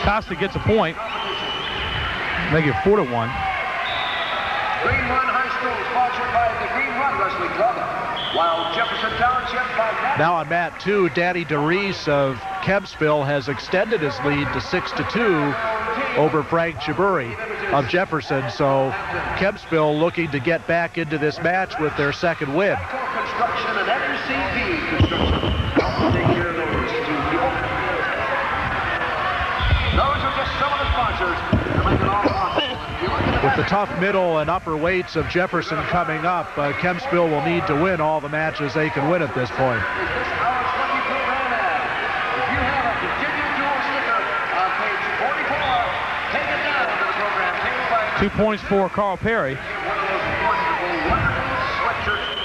Costa gets a point. Make it 4-1. Green Run High School sponsored by the Green Run Wrestling Club, while Jefferson Township by... Now on mat 2, Danny DeReese of Kempsville has extended his lead to 6-2 over Frank Chaburi of Jefferson. So Kempsville looking to get back into this match with their second win. Construction and MCP Construction. Take care of those two people. Those are just some of the sponsors to make it all possible. With the tough middle and upper weights of Jefferson coming up, Kempsville will need to win all the matches they can win at this point. If you have a Virginia Duel sticker on page 44, take it down to the program table by 2 points for Carl Perry.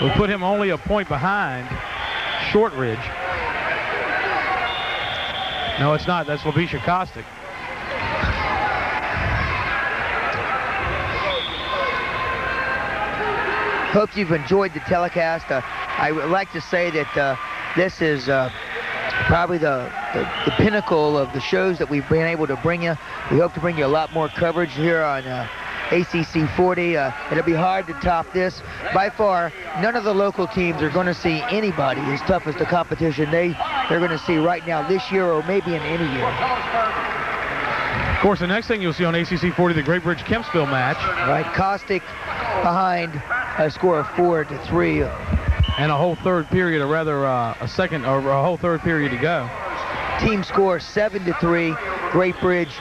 We'll put him only a point behind Shortridge. No, it's not. That's Labisha Kostic. Hope you've enjoyed the telecast. I would like to say that this is probably the pinnacle of the shows that we've been able to bring you. We hope to bring you a lot more coverage here on ACC 40. It'll be hard to top this. By far, none of the local teams are going to see anybody as tough as the competition they're going to see right now this year, or maybe in any year. Of course, the next thing you'll see on ACC 40, the Great Bridge Kempsville match. Right, Kostic behind a score of 4-3. And a whole third period, or rather a whole third period to go. Team score 7-3. Great Bridge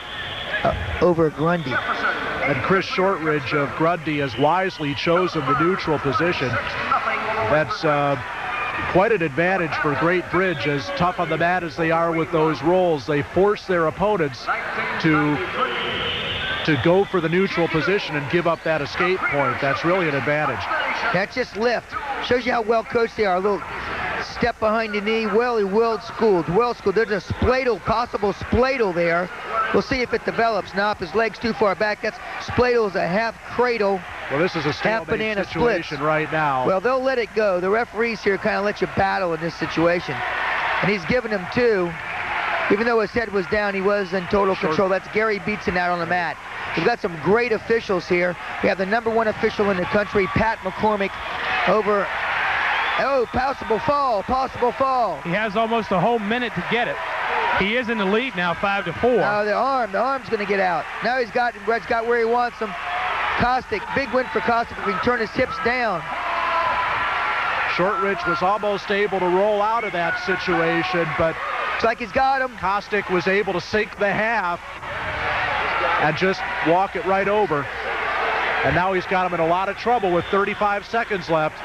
over Grundy. And Chris Shortridge of Grundy has wisely chosen the neutral position. That's quite an advantage for Great Bridge, as tough on the mat as they are with those rolls. They force their opponents to go for the neutral position and give up that escape point. That's really an advantage. That's just lift. Shows you how well coached they are. A little step behind the knee. Well schooled. There's a spladle, possible spladle there. We'll see if it develops. Now, if his leg's too far back, that's spladle is a half cradle. Well, this is a stalemate situation right now. Well, they'll let it go. The referees here kind of let you battle in this situation. And he's giving him 2. Even though his head was down, he was in total control. That's Gary Beatson out on the mat. We've got some great officials here. We have the #1 official in the country, Pat McCormick, over. Oh, possible fall. He has almost a whole minute to get it. He is in the lead now, 5-4. Oh, the arm's going to get out. Now Brett's got where he wants him. Kostick, big win for Kostick. If he can turn his hips down. Shortridge was almost able to roll out of that situation, but looks like he's got him. Kostick was able to sink the half and just walk it right over. And now he's got him in a lot of trouble with 35 seconds left.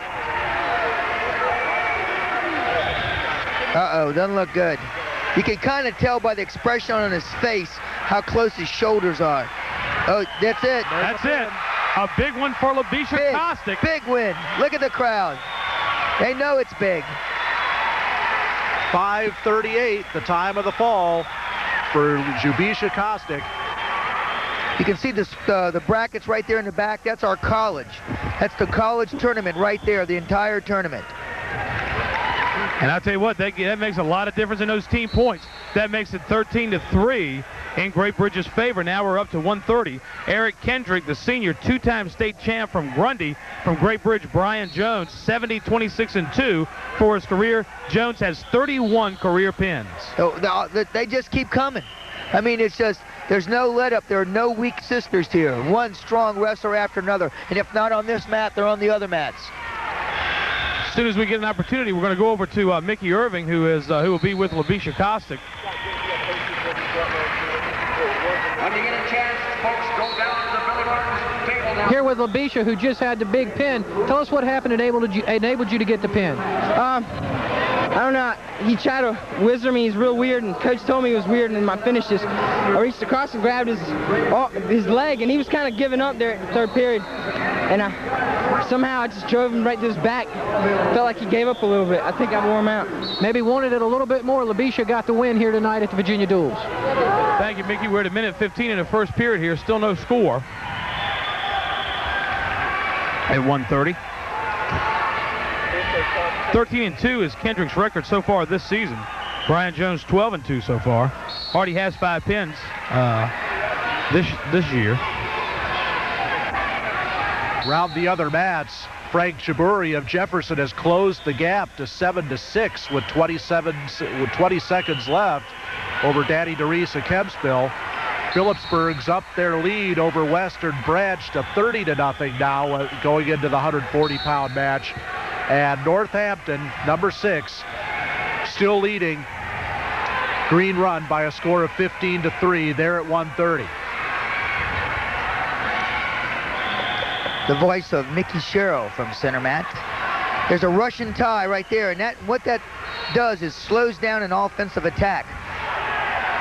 Uh-oh, doesn't look good. You can kind of tell by the expression on his face how close his shoulders are. Oh, that's it. That's it. A big one for Labisha Kostick. Big win. Look at the crowd. They know it's big. 5:38, the time of the fall for Labisha Kostick. You can see the brackets right there in the back. That's our college. That's the college tournament right there, the entire tournament. And I'll tell you what, that makes a lot of difference in those team points. That makes it 13-3 in Great Bridge's favor. Now we're up to 130. Eric Kendrick, the senior, 2-time state champ from Grundy. From Great Bridge, Brian Jones, 70, 26, and 2 for his career. Jones has 31 career pins. Oh, they just keep coming. I mean, it's just, there's no let up. There are no weak sisters here. One strong wrestler after another. And if not on this mat, they're on the other mats. As soon as we get an opportunity, we're going to go over to Mickey Irving, who will be with Labisha Kostick. When you get a chance, folks, go down to the Billy Martin's table now. Here with Labisha, who just had the big pin. Tell us what happened enabled you to get the pin. I don't know. He tried to whizzer me. He's real weird, and Coach told me it was weird. And my finish just, I reached across and grabbed his leg, and he was kind of giving up there at the third period. And somehow I just drove him right to his back. Felt like he gave up a little bit. I think I wore him out. Maybe wanted it a little bit more. Labisha got the win here tonight at the Virginia Duels. Thank you, Mickey. We're at 1:15 in the first period here. Still no score at 1:30. 13-2 is Kendrick's record so far this season. Brian Jones 12-2 so far. Already has 5 pins this year. Round the other mats, Frank Jaburi of Jefferson has closed the gap to 7-6 with 20 seconds left over Danny DeReese of Kempsville. Phillipsburg's up their lead over Western Branch to 30-0 now, going into the 140-pound match. And Northampton, number 6, still leading Green Run by a score of 15-3. They're at 130. The voice of Mickey Sherrill from center mat. There's a Russian tie right there, and what that does is slows down an offensive attack.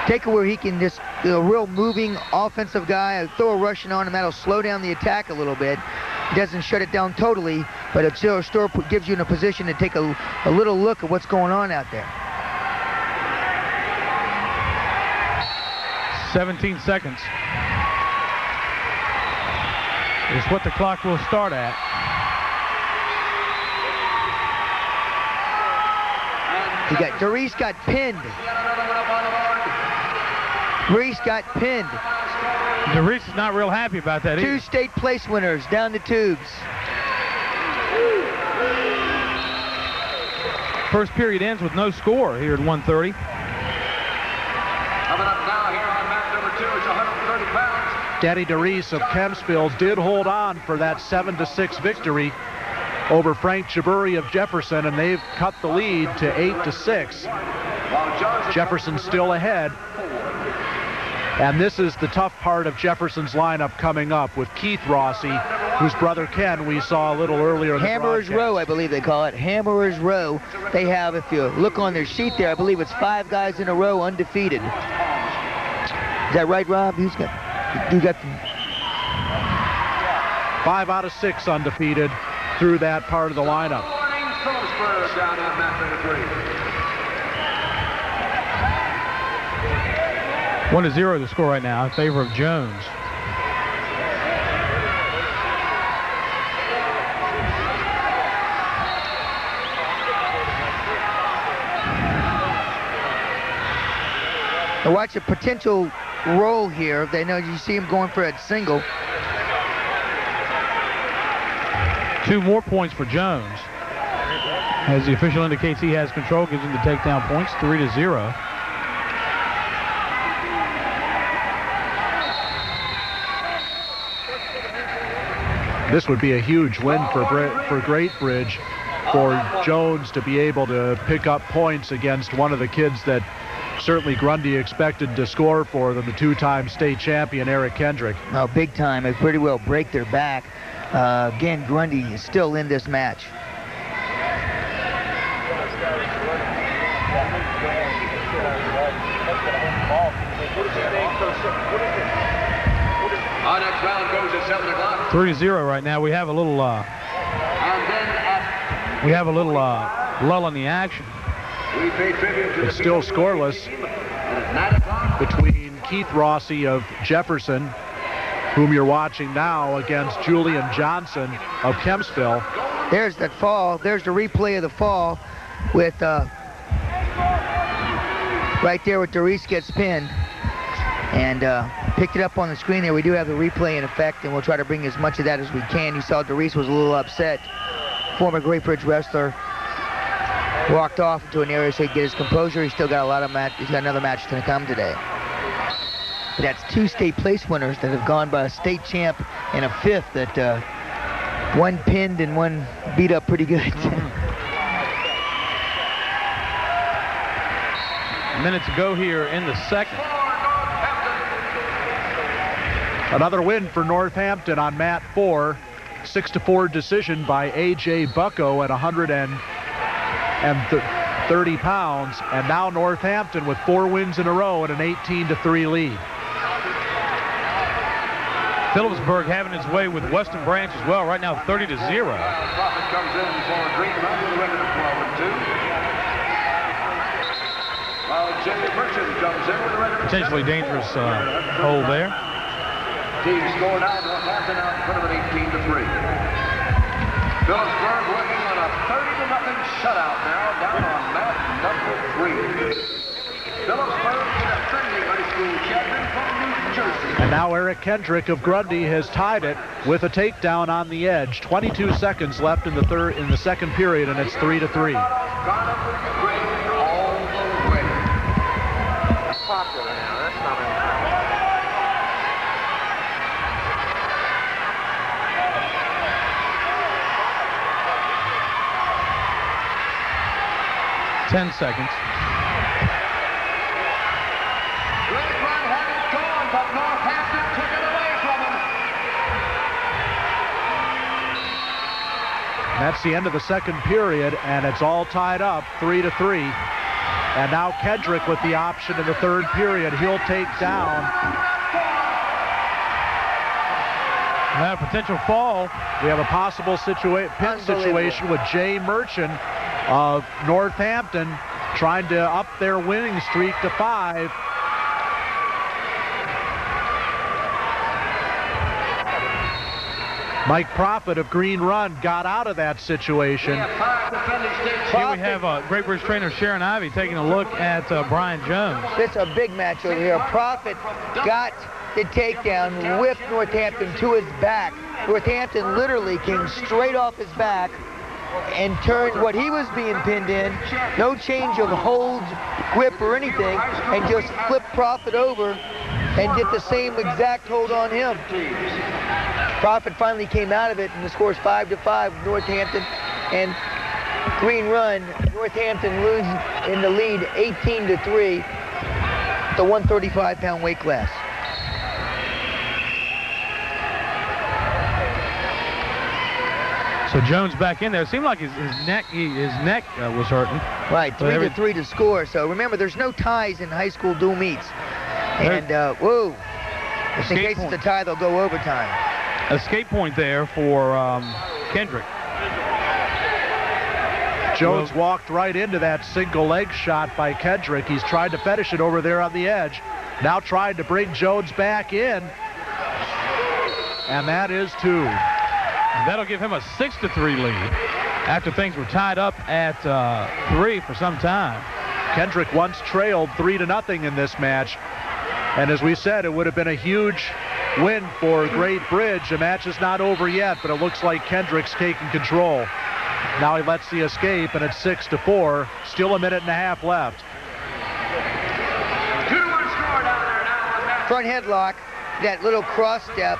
Take it where he can just, a real moving offensive guy, throw a Russian on him, that'll slow down the attack a little bit. It doesn't shut it down totally, but it still gives you in a position to take a little look at what's going on out there. 17 seconds is what the clock will start at. DeReese got pinned. DeReese got pinned. DeReese is not real happy about that either. 2 state place winners down the tubes. First period ends with no score here at 1:30. Coming up now here on mat number 2 is 130 pounds. Danny DeReese of Kempsville did hold on for that 7-6 victory over Frank Jaburi of Jefferson, and they've cut the lead to 8-6. Jefferson still ahead. And this is the tough part of Jefferson's lineup coming up with Keith Rossi, whose brother Ken we saw a little earlier in the Hammerer's Row, I believe they call it. Hammerer's Row. They have, if you look on their sheet there, I believe it's 5 guys in a row undefeated. Is that right, Rob? You got 5 out of 6 undefeated through that part of the lineup. 1-0 the score right now in favor of Jones. Now watch a potential roll here. They know you see him going for a single. 2 more points for Jones. As the official indicates he has control, gives him the takedown points, 3-0. This would be a huge win for Great Bridge, for Jones to be able to pick up points against one of the kids that certainly Grundy expected to score for them, the 2-time state champion Eric Kendrick. Oh, big time. They pretty well break their back. Again, Grundy is still in this match. Our next round goes at 7 o'clock. 3-0 right now. We have a little lull in the action. It's still scoreless between Keith Rossi of Jefferson, whom you're watching now, against Julian Johnson of Kempsville. There's that fall. There's the replay of the fall with right there with Doris gets pinned. And picked it up on the screen there. We do have the replay in effect, and we'll try to bring as much of that as we can. You saw Doris was a little upset. Former Great Bridge wrestler walked off into an area so he could get his composure. He's still got a lot of match. He's got another match to come today. But that's 2 state place winners that have gone by a state champ and a 5th that one pinned and one beat up pretty good. A minute to go here in the second. Another win for Northampton on mat 4. 6-4 decision by A.J. Bucko at 130 pounds. And now Northampton with 4 wins in a row and an 18-3 lead. Phillipsburg having its way with Western Branch as well. Right now 30-0. Profit comes in for Green Run with a record of 12-2. While Jimmy Merchant comes in with a record of Potentially dangerous hold there. Team score now, Northampton out in front of an 18-3. Phillipsburg working on a 30-0 shutout now, down on mat number 3. Phillipsburg is a defending high school champion from New Jersey. And now Eric Kendrick of Grundy has tied it with a takedown on the edge. 22 seconds left in the second period, and it's 3-3. That's popular now. That's not a... 10 seconds. Great Run had it gone, but Northampton took it away from him. That's the end of the second period, and it's all tied up, 3-3. And now Kendrick with the option in the third period. He'll take down. Now potential fall. We have a possible pin situation with Jay Merchant of Northampton trying to up their winning streak to 5. Mike Profit of Green Run got out of that situation. Here we have Great Bridge trainer Sharon Ivey taking a look at Brian Jones. This is a big match over here. Profit got the takedown, whipped Northampton to his back. Northampton literally came straight off his back and turned what he was being pinned in, no change of hold, grip, or anything, and just flipped Profit over and get the same exact hold on him. Profit finally came out of it, and the score's 5-5 with Northampton and Green Run. Northampton loses in the lead 18-3, the 135-pound weight class. So Jones back in there. It seemed like his neck was hurting. Right, 3-3 to score. So remember, there's no ties in high school dual meets. And, whoa, just in case it's a tie, they'll go overtime. Escape point there for Kendrick. Jones walked right into that single leg shot by Kendrick. He's tried to finish it over there on the edge. Now trying to bring Jones back in. And that is 2. That'll give him a 6-3 lead after things were tied up at 3 for some time. Kendrick once trailed 3-0 in this match. And as we said, it would have been a huge win for Great Bridge. The match is not over yet, but it looks like Kendrick's taking control. Now he lets the escape, and it's 6-4. Still a minute and a half left. 2-1 score down there now. Front headlock, that little cross step,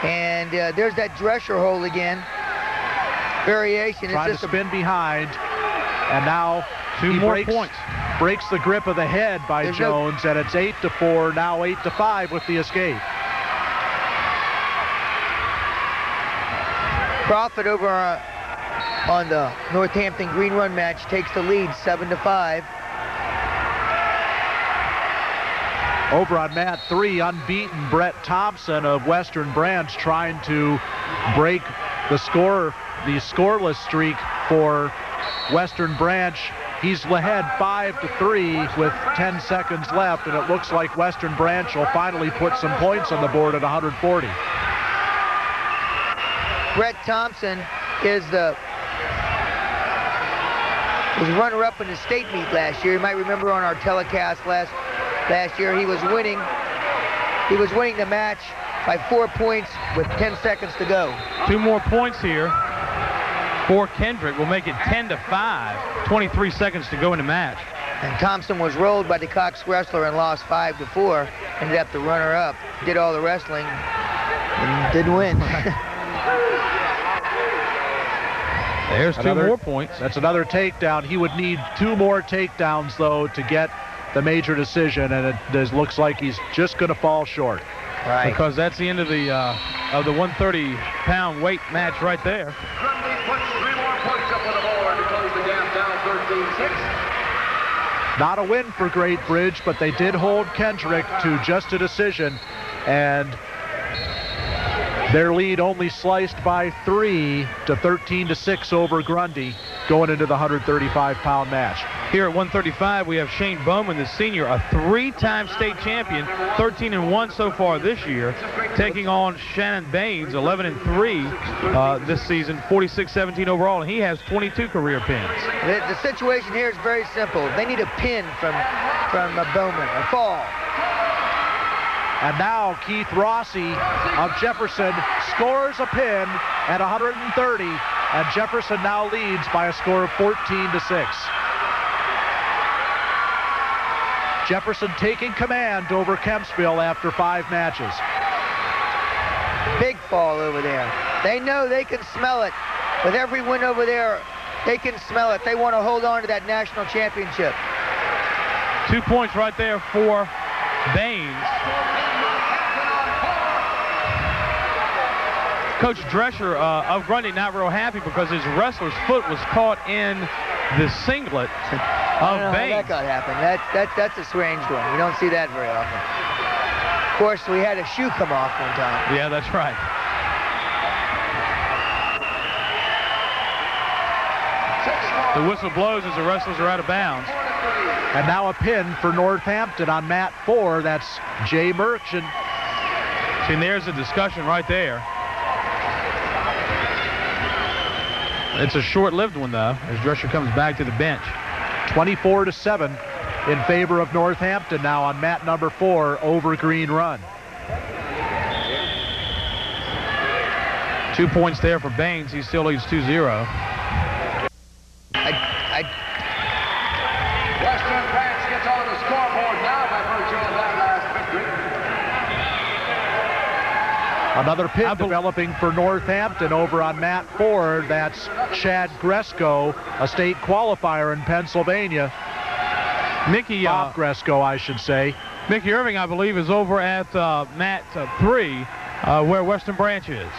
and there's that Drescher hold again. Variation. Trying to spin behind, and now Two more points. Breaks the grip of the head by Jones, and it's 8-4, now 8-5 with the escape. Profit over on the Northampton Green Run match takes the lead 7-5. Over on mat 3, unbeaten Brett Thompson of Western Branch trying to break the scoreless streak for Western Branch. He's ahead 5-3 with 10 seconds left, and it looks like Western Branch will finally put some points on the board at 140. Brett Thompson is was runner-up in the state meet last year. You might remember on our telecast last year he was winning. He was winning the match by 4 points with 10 seconds to go. 2 more points here for Kendrick will make it 10-5. 23 seconds to go in the match. And Thompson was rolled by the Cox wrestler and lost 5-4. Ended up the runner-up. Did all the wrestling and didn't win. There's 2 more points. That's another takedown. He would need 2 more takedowns, though, to get the major decision, and it looks like he's just going to fall short. Right. Because that's the end of the 130-pound weight match right there. Grundy puts 3 more points up on the board to close the gap down 13-6. Not a win for Great Bridge, but they did hold Kendrick to just a decision, and their lead only sliced by 3 to 13-6 over Grundy going into the 135-pound match. Here at 135, we have Shane Bowman, the senior, a 3-time state champion, 13-1 so far this year, taking on Shannon Baines, 11-3 this season, 46-17 overall, and he has 22 career pins. The situation here is very simple. They need a pin from Bowman, a fall. And now Keith Rossi of Jefferson scores a pin at 130, and Jefferson now leads by a score of 14-6. Jefferson taking command over Kempsville after 5 matches. Big fall over there. They know they can smell it. With every win over there, they can smell it. They want to hold on to that national championship. 2 points right there for Baines. Coach Drescher of Grundy not real happy because his wrestler's foot was caught in the singlet of Baines. That got happened. That's a strange one. We don't see that very often. Of course, we had a shoe come off one time. Yeah, that's right. The whistle blows as the wrestlers are out of bounds. And now a pin for Northampton on mat 4. That's Jay Merchant. See, and there's a discussion right there. It's a short-lived one, though, as Drescher comes back to the bench. 24-7 in favor of Northampton now on mat number 4 over Green Run. 2 points there for Baines. He still leads 2-0. Western Branch gets on the scoreboard now by virtue of that last victory. Another pin developing for Northampton over on mat 4. That's Chad Gresko, a state qualifier in Pennsylvania. Bob Gresko, I should say. Mickey Irving, I believe, is over at mat 3, where Western Branch is.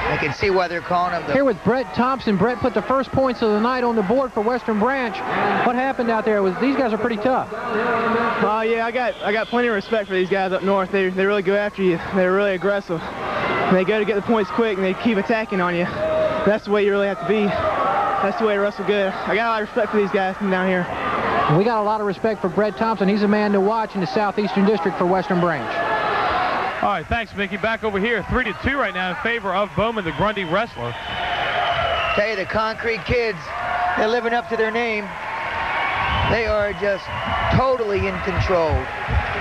I can see why they're calling him. Here with Brett Thompson. Brett put the first points of the night on the board for Western Branch. What happened out there? These guys are pretty tough. Yeah, I got plenty of respect for these guys up north. They really go after you. They're really aggressive. And they go to get the points quick, and they keep attacking on you. That's the way you really have to be. That's the way to wrestle good. I got a lot of respect for these guys from down here. We got a lot of respect for Brett Thompson. He's a man to watch in the Southeastern District for Western Branch. All right, thanks, Mickey. Back over here, 3-2 right now in favor of Bowman, the Grundy wrestler. Tell you, the Concrete Kids, they're living up to their name. They are just totally in control.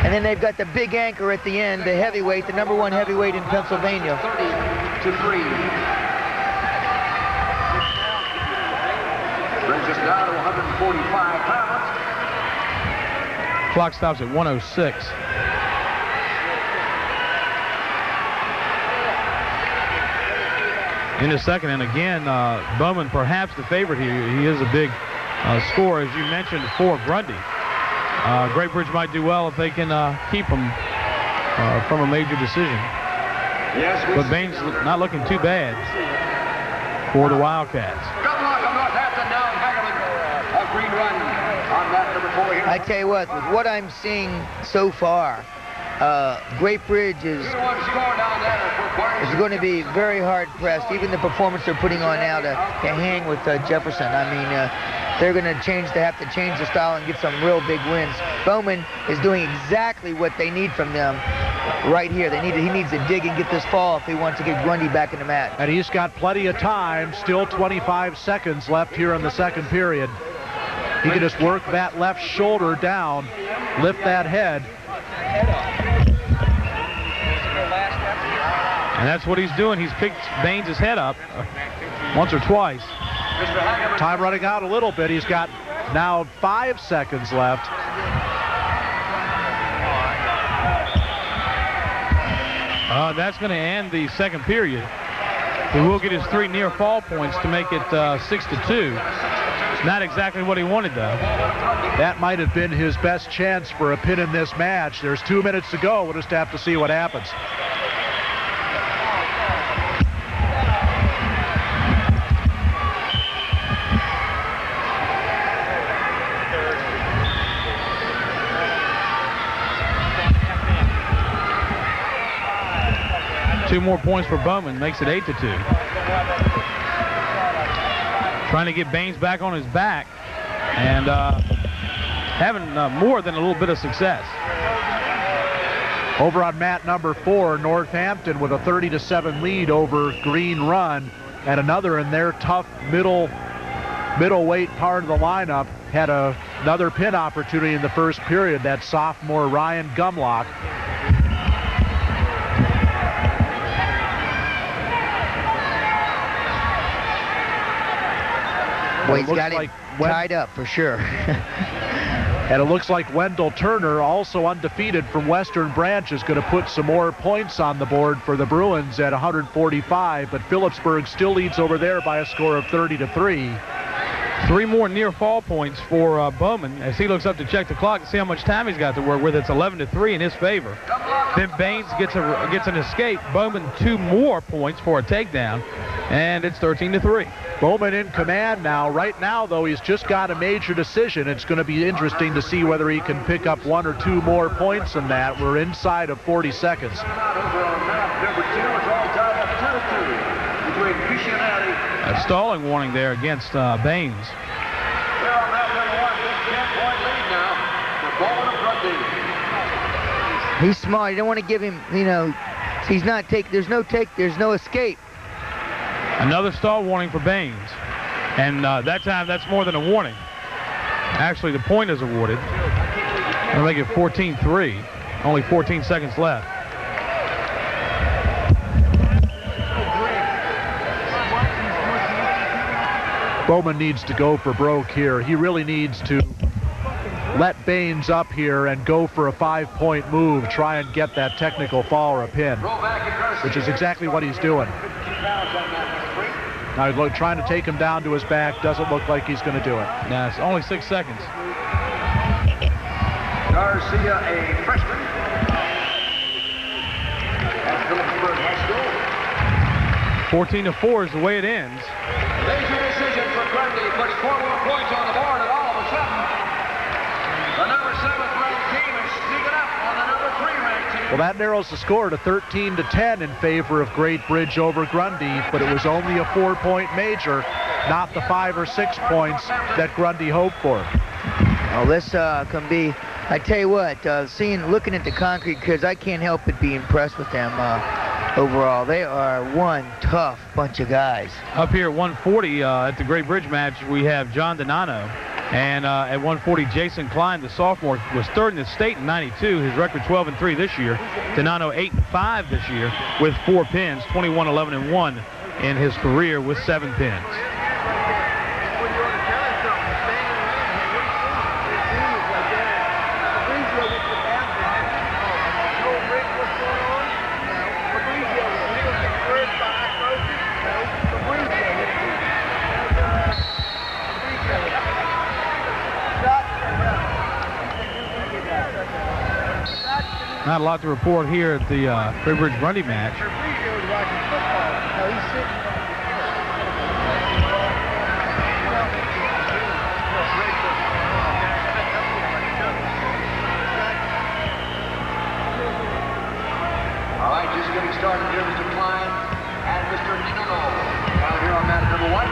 And then they've got the big anchor at the end, the heavyweight, the #1 heavyweight in Pennsylvania. 30-3. Brings us down to 145 pounds. Clock stops at 106. In the second, and again, Bowman perhaps the favorite here. He is a big score, as you mentioned, for Grundy. Great Bridge might do well if they can keep him from a major decision. Yes, but Baines not looking too bad for the Wildcats. Good luck on Northampton now. Hagerman, a green run on that #4 here. I tell you what, with what I'm seeing so far, Great Bridge is going to be very hard pressed. Even the performance they're putting on now to hang with Jefferson. I mean, they're going to have to change the style and get some real big wins. Bowman is doing exactly what they need from them right here. He needs to dig and get this fall if he wants to get Grundy back in the match. And he's got plenty of time. Still 25 seconds left here in the second period. He can just work that left shoulder down, lift that head. And that's what he's doing. He's picked Baines' head up once or twice. Time running out a little bit. He's got now 5 seconds left. That's going to end the second period. He will get his 3 near fall points to make it 6-2. Not exactly what he wanted, though. That might have been his best chance for a pin in this match. There's 2 minutes to go. We'll just have to see what happens. Two more points for Bowman makes it 8-2. Trying to get Baines back on his back and having more than a little bit of success. Over on mat #4, Northampton with a 30-7 lead over Green Run, and another in their tough middleweight part of the lineup had another pin opportunity in the first period. That sophomore Ryan Gumlock. Well, he's got it tied up for sure. And it looks like Wendell Turner, also undefeated from Western Branch, is going to put some more points on the board for the Bruins at 145, but Phillipsburg still leads over there by a score of 30-3. 3 more near fall points for Bowman as he looks up to check the clock and see how much time he's got to work with. It's 11-3 in his favor. Then Baines gets an escape. Bowman 2 more points for a takedown, and it's 13-3. Bowman in command now. Right now, though, he's just got a major decision. It's going to be interesting to see whether he can pick up 1 or 2 more points than that. We're inside of 40 seconds. A stalling warning there against Baines. He's smart. You don't want to give him, he's not there's no escape. Another stall warning for Baines. And that time, that's more than a warning. Actually, the point is awarded. I'll make it 14-3. Only 14 seconds left. Bowman needs to go for broke here. He really needs to let Baines up here and go for a 5-point move, try and get that technical fall or a pin, which is exactly what he's doing. Now he's trying to take him down to his back. Doesn't look like he's going to do it. No, it's only 6 seconds. Garcia, a freshman at Phillipsburg High School. 14-4 is the way it ends. Major decision for Grundy. Puts 4 more points on the board, and all of a sudden, the number 7th ranked team is sneaking up on the number 3 ranked team. Well, that narrows the score to 13-10 in favor of Great Bridge over Grundy, but it was only a 4-point major, not the 5 or 6 points that Grundy hoped for. Well, this can be, I tell you what, looking at the Concrete kids, I can't help but be impressed with them overall. They are one tough bunch of guys. Up here at 140 at the Great Bridge match, we have John Donano. And at 140, Jason Klein, the sophomore, was third in the state in 92. His record 12-3 this year. Donano 8-5 this year with 4 pins, 21-11-1 in his career with 7 pins. Not a lot to report here at the Great Bridge Grundy match. All right, just getting started here, Mr. Klein and Mr. Nino down here on mat number 1.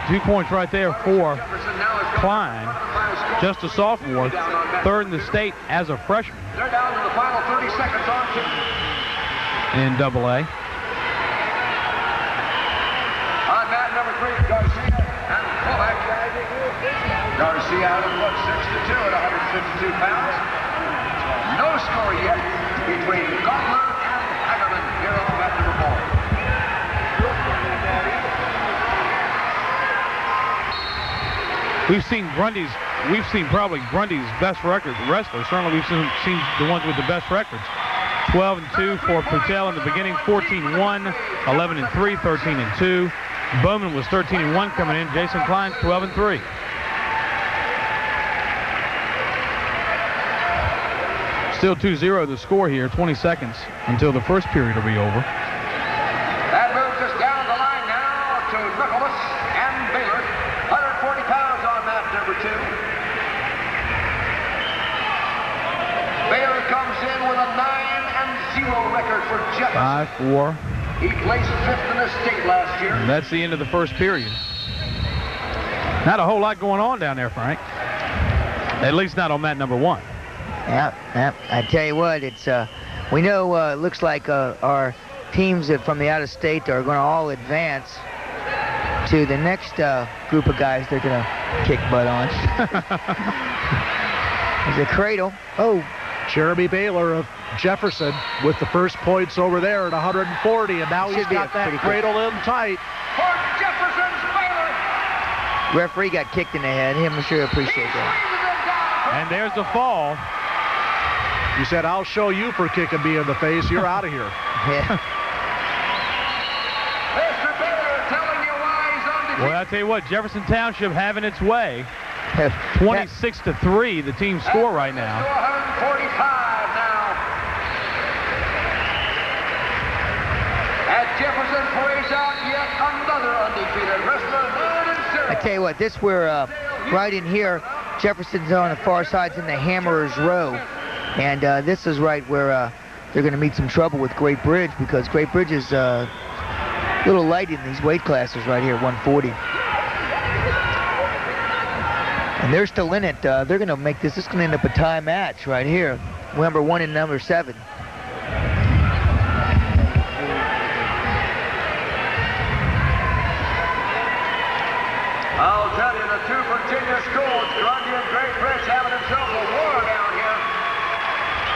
2 points right there for Klein, just a sophomore, third in the state as a freshman. They're down to the final 30 seconds on 2. In AA. On mat number 3, Garcia and Kovac. Garcia out of 6-2 at 152 pounds. No score yet between Gottler and Hagerman here on mat number 4. We've seen probably Grundy's best record wrestlers. Certainly we've seen the ones with the best records. 12-2 for Patel in the beginning, 14-1, 11-3, 13-2. Bowman was 13-1 coming in. Jason Klein's 12-3. Still 2-0 the score here, 20 seconds until the first period will be over. That moves us down the line now to Nicholas and Baylor. 140 pounds on mat number 2. Baylor comes in with a 9-0 record for Jefferson. 5-4. He placed 5th in the state last year. And that's the end of the first period. Not a whole lot going on down there, Frank. At least not on mat number 1. Yeah, I tell you what, it's we know it looks like our teams from the out of state are going to all advance to the next group of guys they're going to kick butt on. There's a cradle. Oh, Jeremy Baylor of Jefferson with the first points over there at 140, and now he's got that cradle in tight. For Jefferson's Baylor. Referee got kicked in the head. I'm sure appreciate that. And there's the fall. You said, I'll show you for kicking me in the face. You're out of here. Yeah. Mr. Baylor telling you why he's undefeated. Well, I tell you what, Jefferson Township having its way. 26-3, the team score right now. 145 now. At Jefferson plays out yet another undefeated wrestler. I tell you what, this we're right in here. Jefferson's on the far side's in the Hammerers Row. And this is right where they're going to meet some trouble with Great Bridge, because Great Bridge is a little light in these weight classes right here, 140. And they're still in it. They're going to make this is going to end up a tie match right here. Number 1 and number 7. I'll tell you, the 2 Virginia schools, Grundy and Great Bridge, having themselves a war down here.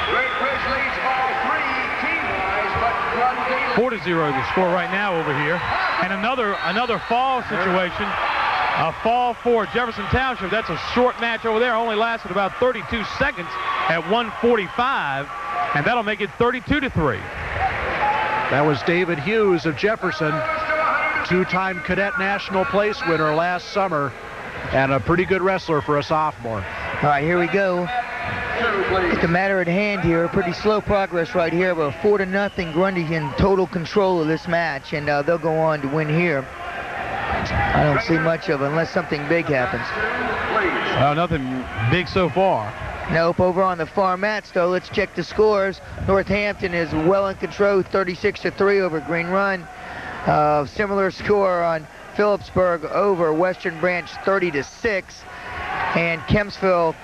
Great Bridge leads all 3 team-wise, but Grundy 4-0 the score right now over here. And another fall situation. A fall for Jefferson Township. That's a short match over there. Only lasted about 32 seconds at 145. And that'll make it 32-3. That was David Hughes of Jefferson, 2-time cadet national place winner last summer, and a pretty good wrestler for a sophomore. All right, here we go. It's a matter at hand here. Pretty slow progress right here, but 4-0. Grundy in total control of this match, and they'll go on to win here. I don't see much of it unless something big happens. Well, nothing big so far. Nope. Over on the far mats, though, let's check the scores. Northampton is well in control, 36-3 over Green Run. Similar score on Phillipsburg over Western Branch, 30-6. And Kempsville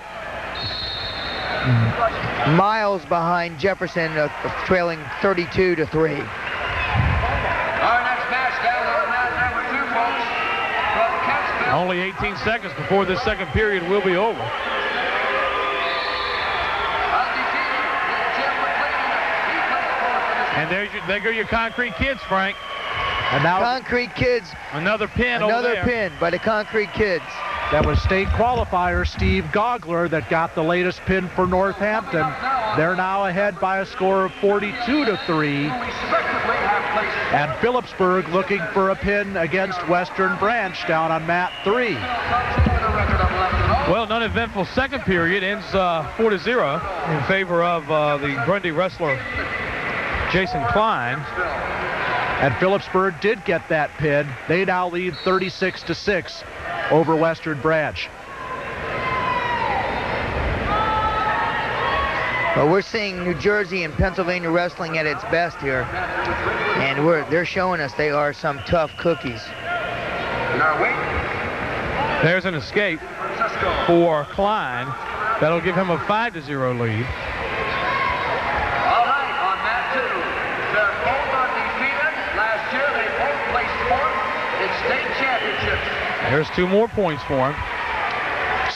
miles behind Jefferson, trailing 32-3. Our next match down on mat number 2, folks, from Kempsville. Only 18 seconds before this second period will be over. And there go your Concrete Kids, Frank. And now Concrete Kids. Another pin over there. Another pin by the Concrete Kids. that was state qualifier Steve Gogler that got the latest pin for Northampton. They're now ahead by a score of 42-3. And Phillipsburg looking for a pin against Western Branch down on mat 3. Well, an uneventful second period ends 4-0 in favor of the Grundy wrestler Jason Klein. And Phillipsburg did get that pin. They now lead 36-6 over Western Branch. Well, we're seeing New Jersey and Pennsylvania wrestling at its best here, and they're showing us they are some tough cookies. There's an escape for Klein. That'll give him a 5-0 lead. All right, on mat 2, they're both undefeated. Last year, they both placed fourth in state championships. There's 2 more points for him.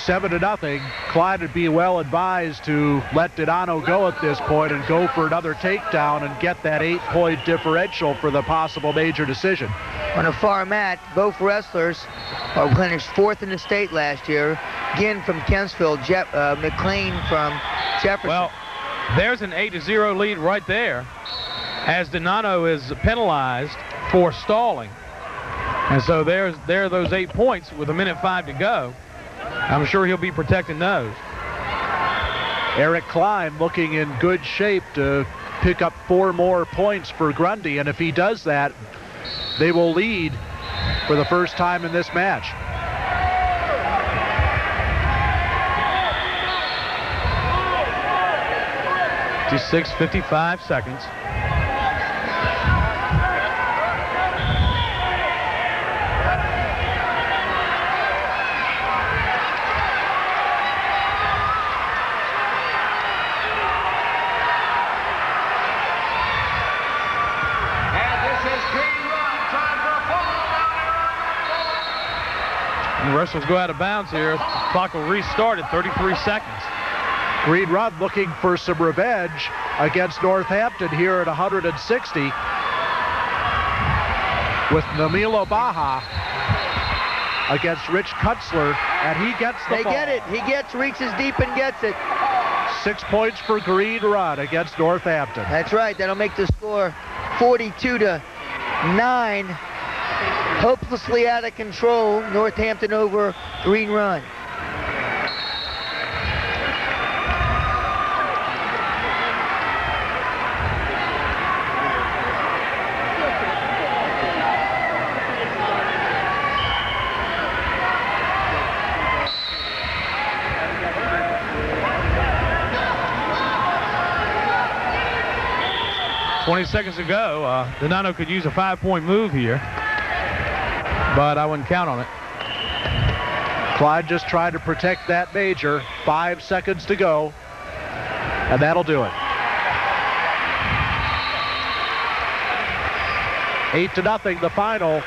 7-0. Klein would be well advised to let Donano go at this point and go for another takedown and get that 8-point differential for the possible major decision. On a far mat, both wrestlers are finished 4th in the state last year. Ginn from Kempsville, McLean from Jefferson. Well, there's an 8-0 lead right there, as Donano is penalized for stalling. And so there are those 8 points with 1:05 to go. I'm sure he'll be protecting those. Eric Klein looking in good shape to pick up 4 more points for Grundy, and if he does that, they will lead for the first time in this match. Just 6:55 seconds. And wrestlers go out of bounds here. Clock will restart at 33 seconds. Green Run looking for some revenge against Northampton here at 160 with Namilo Baja against Rich Kutzler, and he gets the ball. They get it. He reaches deep and gets it. 6 points for Green Run against Northampton. That's right. That'll make the score 42-9. Hopelessly out of control, Northampton over Green Run. "20 seconds to go. Donano could use a 5-point move here, but I wouldn't count on it. Clyde just trying to protect that major. 5 seconds to go, and that'll do it. 8-0 the final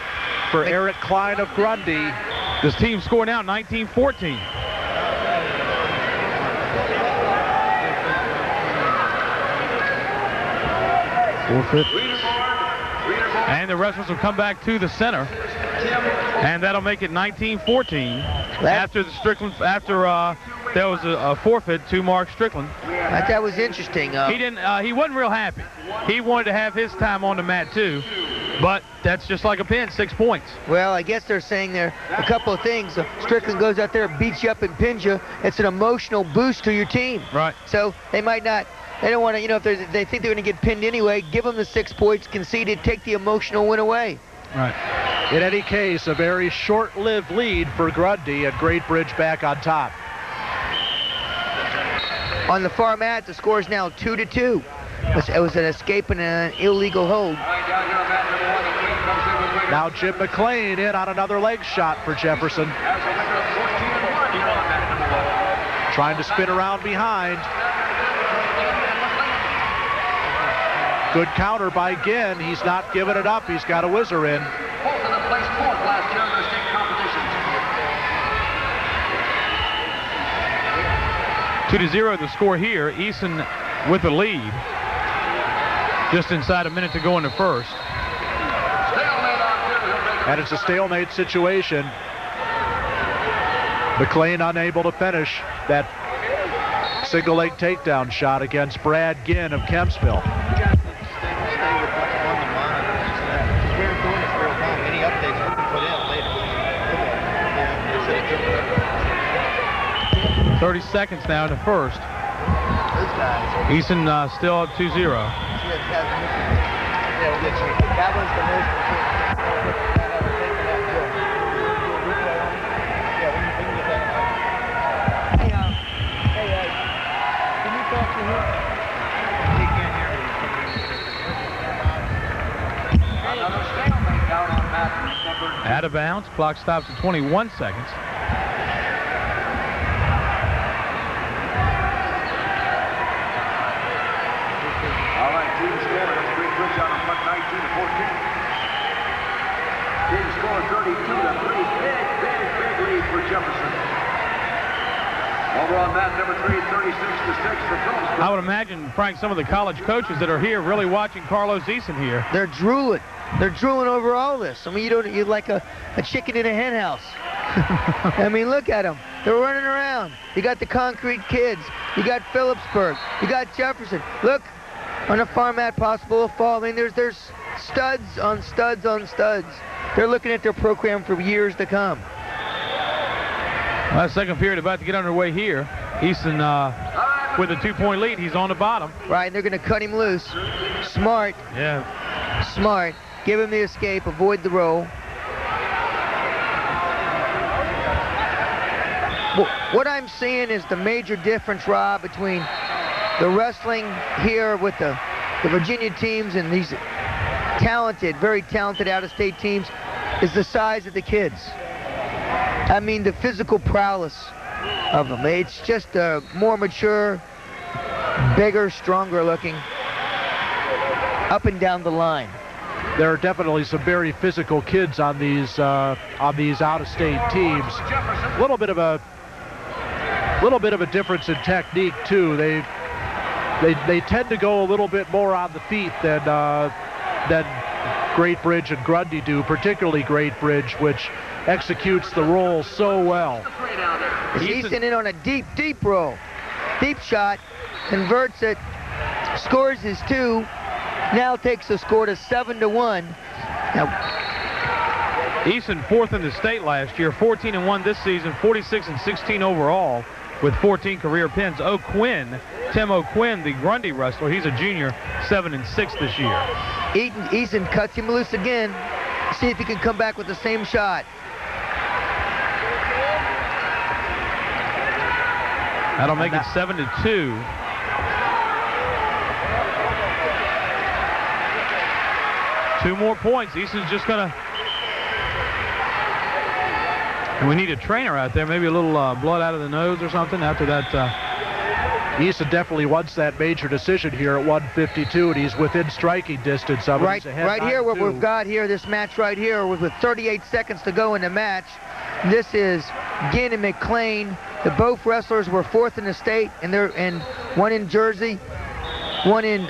for Eric Klein of Grundy. This team score now 19-14. And the wrestlers will come back to the center, and that'll make it 19-14 after the Strickland. There was a forfeit to Mark Strickland. That was interesting. He wasn't real happy. He wanted to have his time on the mat too, But that's just like a pin, 6 points. Well, I guess they're saying there a couple of things. Strickland goes out there, beats you up and pins you. It's an emotional boost to your team. Right. So they might not, they don't want to, if they think they're going to get pinned anyway, give them the 6 points, concede it, take the emotional win away. Right. In any case, a very short-lived lead for Grundy, and Great Bridge back on top. On the far mat, the score is now 2-2. It was an escape and an illegal hold. Now Jim McLean in on another leg shot for Jefferson. Trying to spin around behind. Good counter by Ginn. He's not giving it up. He's got a whizzer in. 2-0 the score here. Eason with the lead. Just inside a minute to go in the first. And it's a stalemate situation. McLean unable to finish that single leg takedown shot against Brad Ginn of Kempsville. 30 seconds now in the first. Eason still up 2-0. Out of bounds. Clock stops at 21 seconds. All right, team score. That's Great Bridge on a front 19-14. Team score 32-3. Big lead for Jefferson. Over on mat number 3, 36-6 for Phillips. I would imagine, Frank, some of the college coaches that are here really watching Carlos Eason here. They're drooling. They're drooling over all this. I mean, you're like a chicken in a hen house. I mean, look at them. They're running around. You got the concrete kids. You got Phillipsburg. You got Jefferson. Look, on the far mat, possible fall. I mean, there's studs on studs on studs. They're looking at their program for years to come. Well, second period about to get underway here. Eason with a 2-point lead. He's on the bottom. Right, and they're going to cut him loose. Smart. Yeah. Smart. Give him the escape. Avoid the roll. What I'm seeing is the major difference, Rob, between the wrestling here with the Virginia teams and these talented, very talented out-of-state teams is the size of the kids. I mean, the physical prowess of them. It's just more mature, bigger, stronger looking, up and down the line. There are definitely some very physical kids on these out-of-state teams. A little bit of a difference in technique too. They tend to go a little bit more on the feet than Great Bridge and Grundy do, particularly Great Bridge, which executes the roll so well. Eason in on a deep roll. Deep shot, converts it, scores his 2, now takes the score to 7-1. Now, Eason fourth in the state last year, 14-1 this season, 46-16 overall with 14 career pins. Tim O'Quinn, the Grundy wrestler, he's a junior, 7-6 this year. Eason cuts him loose again. See if he can come back with the same shot. That'll make it 7-2. Two more points. Eason's just gonna. And we need a trainer out there, maybe a little blood out of the nose or something after that. Eason definitely wants that major decision here at 152, and he's within striking distance of him. Right here, what we've got here, this match right here, with 38 seconds to go in the match. This is Ginn and McLean. Both wrestlers were fourth in the state, and one in Jersey, one in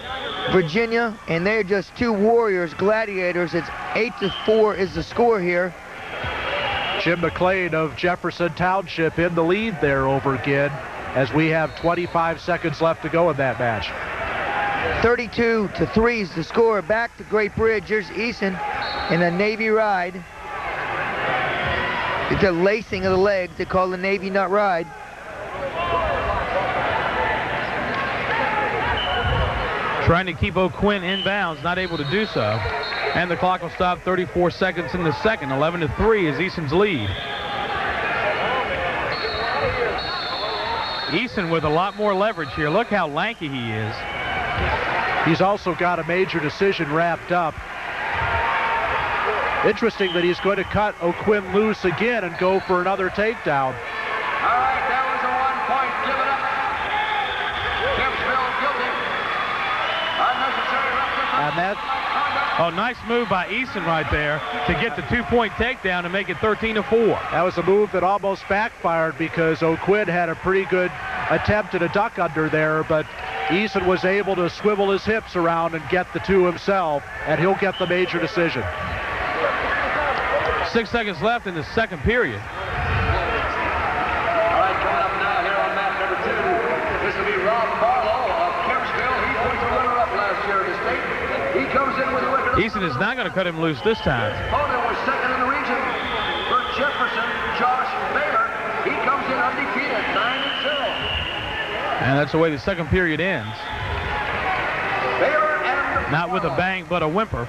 Virginia, and they're just two warriors, gladiators. It's 8-4 is the score here. Jim McLean of Jefferson Township in the lead there over Ginn, as we have 25 seconds left to go in that match. 32-3 is the score. Back to Great Bridge. Here's Eason. in a Navy ride. It's a lacing of the legs. They call the Navy nut ride. Trying to keep O'Quinn inbounds, not able to do so. And the clock will stop 34 seconds in the second. 11-3 is Easton's lead. Easton with a lot more leverage here. Look how lanky he is. He's also got a major decision wrapped up. Interesting that he's going to cut O'Quinn loose again and go for another takedown. All right, that was a 1 point. Give it up. Kempsville guilty. Unnecessary roughness. And that, oh, nice move by Easton right there to get the 2-point takedown and make it 13-4. that was a move that almost backfired because O'Quinn had a pretty good attempt at a duck under there, but Easton was able to swivel his hips around and get the two himself, and he'll get the major decision. 6 seconds left in the second period. All right, coming up now here on map number 2. This will be Rob Barlow of Kempsville. He was the runner-up last year in the state. He comes in with a record. Easton is not going to cut him loose this time. His opponent was second in the region. For Jefferson, Josh Baylor. He comes in undefeated, 9-0. And that's the way the second period ends. Baylor and Not with a bang, but a whimper.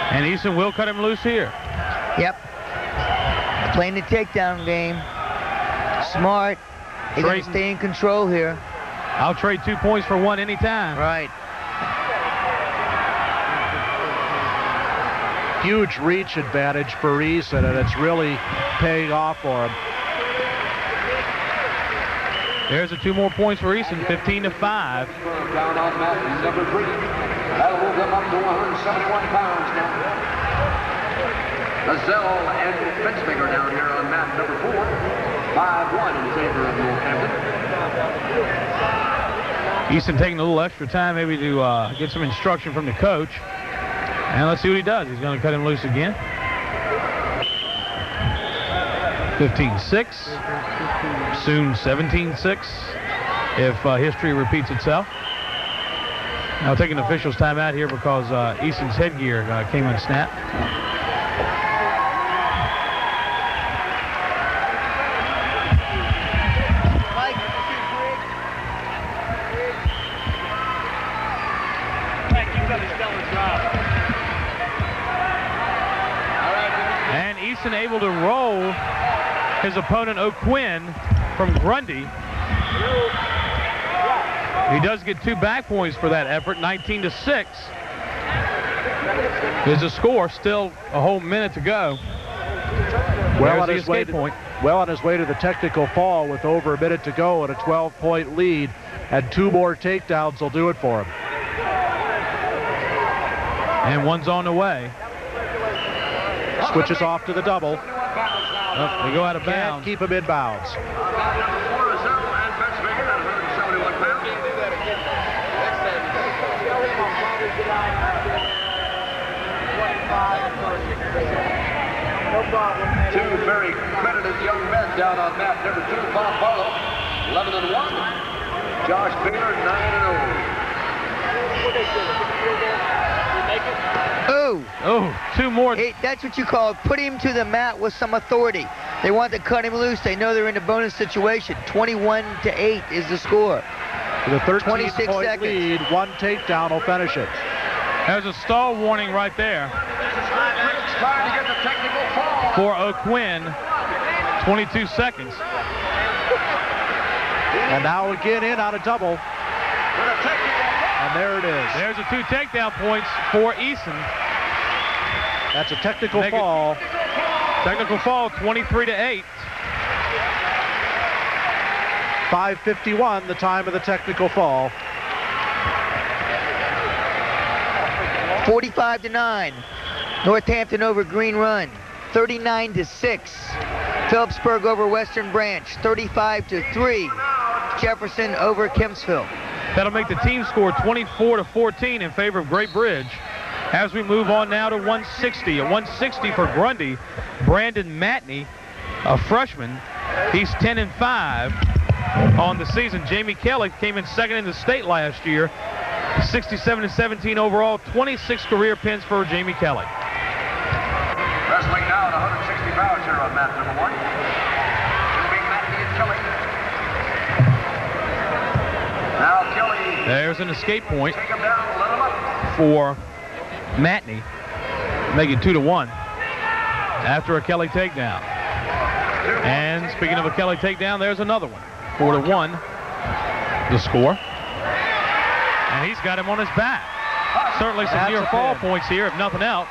And Easton will cut him loose here. Yep. Playing the takedown game. Smart. He's going to stay in control here. I'll trade 2 points for 1 anytime. Right. Huge reach advantage for Easton, and it's really paying off for him. There's the 2 more points for Easton, 15-5. down on mat number 3. That'll move them up to 171 pounds now. Lazelle and Fitzmaker down here on mat number 4. 5-1 in favor of Northampton. Easton taking a little extra time maybe to get some instruction from the coach. And let's see what he does. He's going to cut him loose again. 15-6. Soon 17-6 if history repeats itself. Now taking the officials' time out here because Easton's headgear came unsnapped. And Easton able to roll his opponent O'Quinn from Grundy. He does get 2 back points for that effort. 19-6 is the score. Still a whole minute to go. Well on his way to the technical fall with over a minute to go and a 12-point lead, and 2 more takedowns will do it for him. And 1's on the way. Switches off to the double. They go out of bounds. Can't keep him in bounds. Mat number 4 is Zell and Fitzmaker at 171 pounds. Two very credited young men down on mat number 2. Bob Barlow, 11-1. Josh Baylor, 9-0. Oh, 2 more. that's what you call put him to the mat with some authority. They want to cut him loose. They know they're in a bonus situation. 21-8 is the score. With a 26 13-point lead, 1 takedown will finish it. There's a stall warning right there Trying to get the technical fall. for O'Quinn. 22 seconds. And now again in on a double. And there it is. There's the 2 takedown points for Easton. That's a technical fall. Technical fall, 23-8. 5:51, the time of the technical fall. 45-9. Northampton over Green Run. 39-6. Phillipsburg over Western Branch. 35-3. Jefferson over Kempsville. That'll make the team score 24-14 in favor of Great Bridge. As we move on now to 160. A 160 for Grundy. Brandon Matney, a freshman, He's 10-5 on the season. Jamie Kelly came in second in the state last year. 67-17 overall, 26 career pins for Jamie Kelly. Wrestling now at 160 pounds here on mat number 1. It'll be Matney and Kelly. Now Kelly. There's an escape point Take him down, let him up. for Matney. Make it 2-1 after a Kelly takedown. And speaking of a Kelly takedown, there's another one. 4-1, the score. And he's got him on his back. Certainly some near fall points here, if nothing else.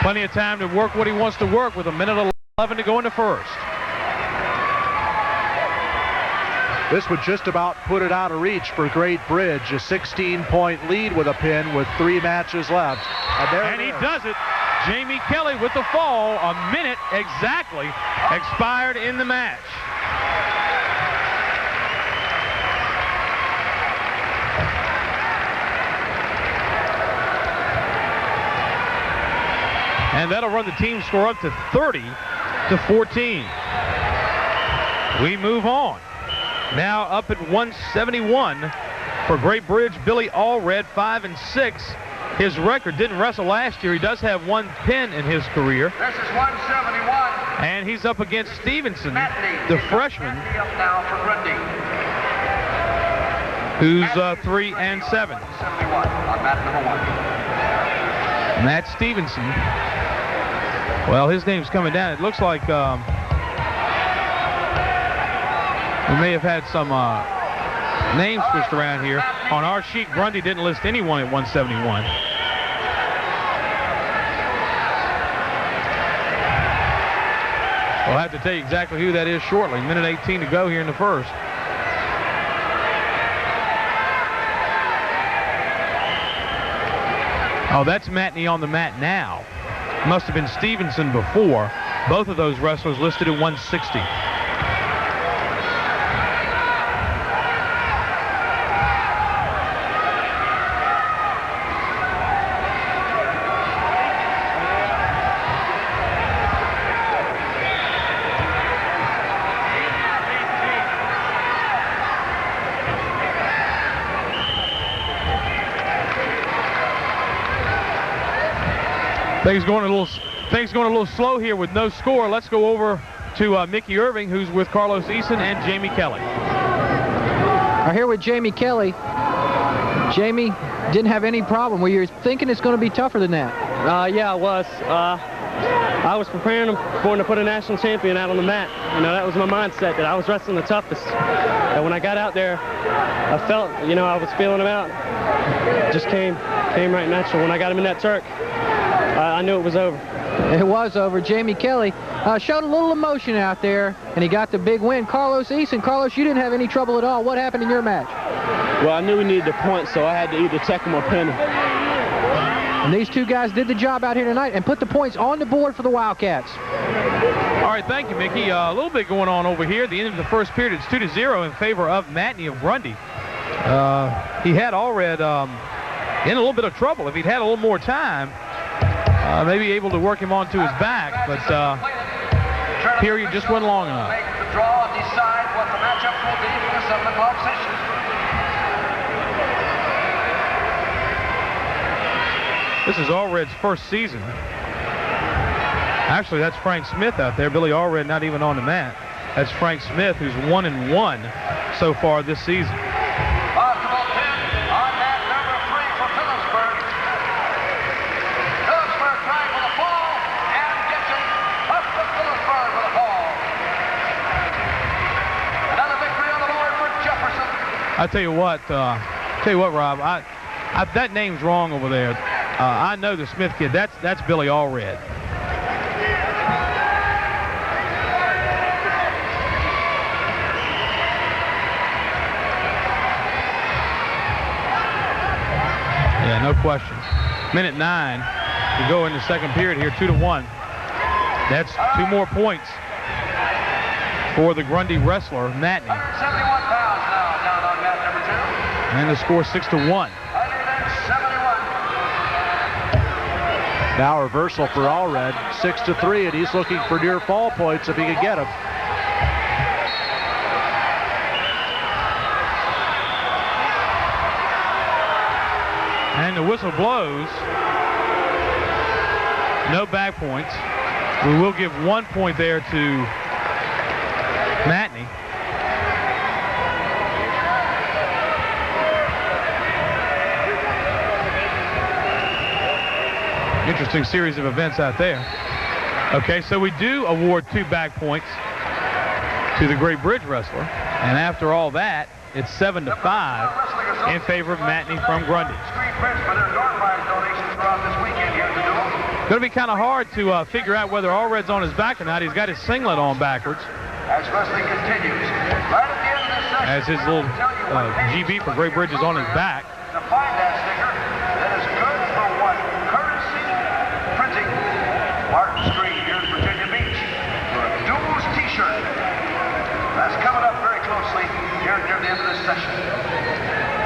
Plenty of time to work what he wants to work with 1:11 to go in the first. This would just about put it out of reach for Great Bridge. A 16-point lead with a pin with 3 matches left. And he does it. Jamie Kelly with the fall. A minute exactly expired in the match. And that'll run the team score up to 30-14. We move on. Now up at 171 for Great Bridge, Billy Allred, 5-6. His record, didn't wrestle last year. He does have 1 pin in his career. This is 171. And he's up against Stevenson, the freshman, Up now for Grundy. who's 3-7. 71 on mat number 1. Matt Stevenson. Well, his name's coming down. It looks like we may have had some names switched around here. On our sheet, Grundy didn't list anyone at 171. We'll have to tell you exactly who that is shortly. 1:18 to go here in the first. Oh, that's Matney on the mat now. Must have been Stevenson before. Both of those wrestlers listed at 160. Things going a little slow here with no score. Let's go over to Mickey Irving, who's with Carlos Eason and Jamie Kelly. We're here with Jamie Kelly. Jamie didn't have any problem. Were you thinking it's going to be tougher than that? Yeah, I was. I was preparing for him to put a national champion out on the mat. You know, that was my mindset, that I was wrestling the toughest. And when I got out there, I felt, you know, I was feeling him out. It just came right natural. When I got him in that Turk, I knew it was over. It was over. Jamie Kelly showed a little emotion out there, and he got the big win. Carlos Eason. Carlos, you didn't have any trouble at all. What happened in your match? Well, I knew we needed the points, so I had to either check him or pin him. And these two guys did the job out here tonight and put the points on the board for the Wildcats. All right, thank you, Mickey. A little bit going on over here. At the end of the first period, it's 2-0 in favor of Matney of Grundy. He had Allred in a little bit of trouble. If he'd had a little more time, maybe able to work him onto his back, but period just wasn't long enough. Make the draw and decide what the matchup will be for the 7 o'clock session. This is Allred's first season. Actually, that's Frank Smith out there. Billy Allred not even on the mat. That's Frank Smith, who's 1-1 so far this season. Possible pin on mat number 3 for Phillipsburg. Phillipsburg trying for the fall and gets it up to Phillipsburg with a fall. Another victory on the board for Jefferson. I tell you what, Rob, that name's wrong over there. I know the Smith kid. That's Billy Allred. Yeah, no question. Minute 9 to go in the second period here, 2-1. That's 2 more points for the Grundy wrestler, Matney. 171 pounds now down on mat number 2. And the score 6-1. 171. Now reversal for Allred, 6-3, and he's looking for near fall points if he can get them. And the whistle blows. No back points. We will give 1 point there to Matney. Interesting series of events out there. Okay, so we do award 2 back points to the Great Bridge wrestler. And after all that, it's 7-5 in favor of Matney from Grundy. Going to be kind of hard to figure out whether Allred's on his back or not. He's got his singlet on backwards. As wrestling continues, right at the end of this session, as his little GB for Great Bridge is on his back. to find that sticker that is good for what? Courtesy Printing, Martin Street here in Virginia Beach, for a Duels t-shirt. That's coming up very closely here near the end of this session.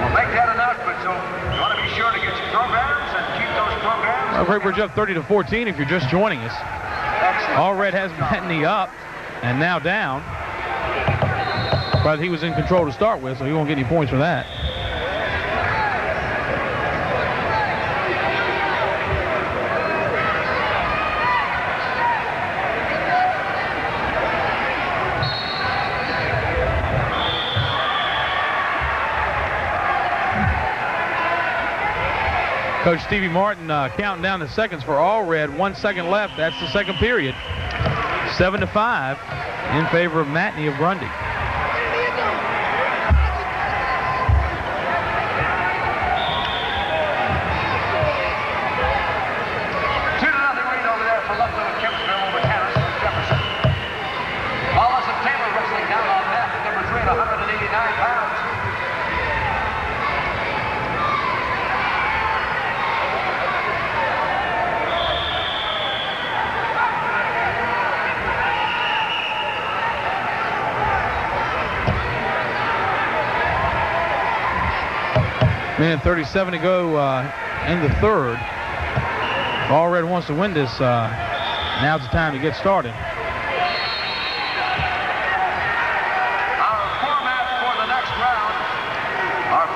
We'll make that announcement, so you want to be sure to get your programs and keep those programs. Well, Great Bridge up 30-14 if you're just joining us. Allred has Matney up and now down. But he was in control to start with, so he won't get any points for that. Coach Stevie Martin counting down the seconds for Allred. 1 second left. That's the second period. 7-5 in favor of Matney of Grundy. 2-0 lead over there for Ludlow and Kempsville over Harris and Jefferson. Wallace and Taylor wrestling down on that at number 3 at 189 pounds. Minute 37 to go in the third. Allred wants to win this. Now's the time to get started. Our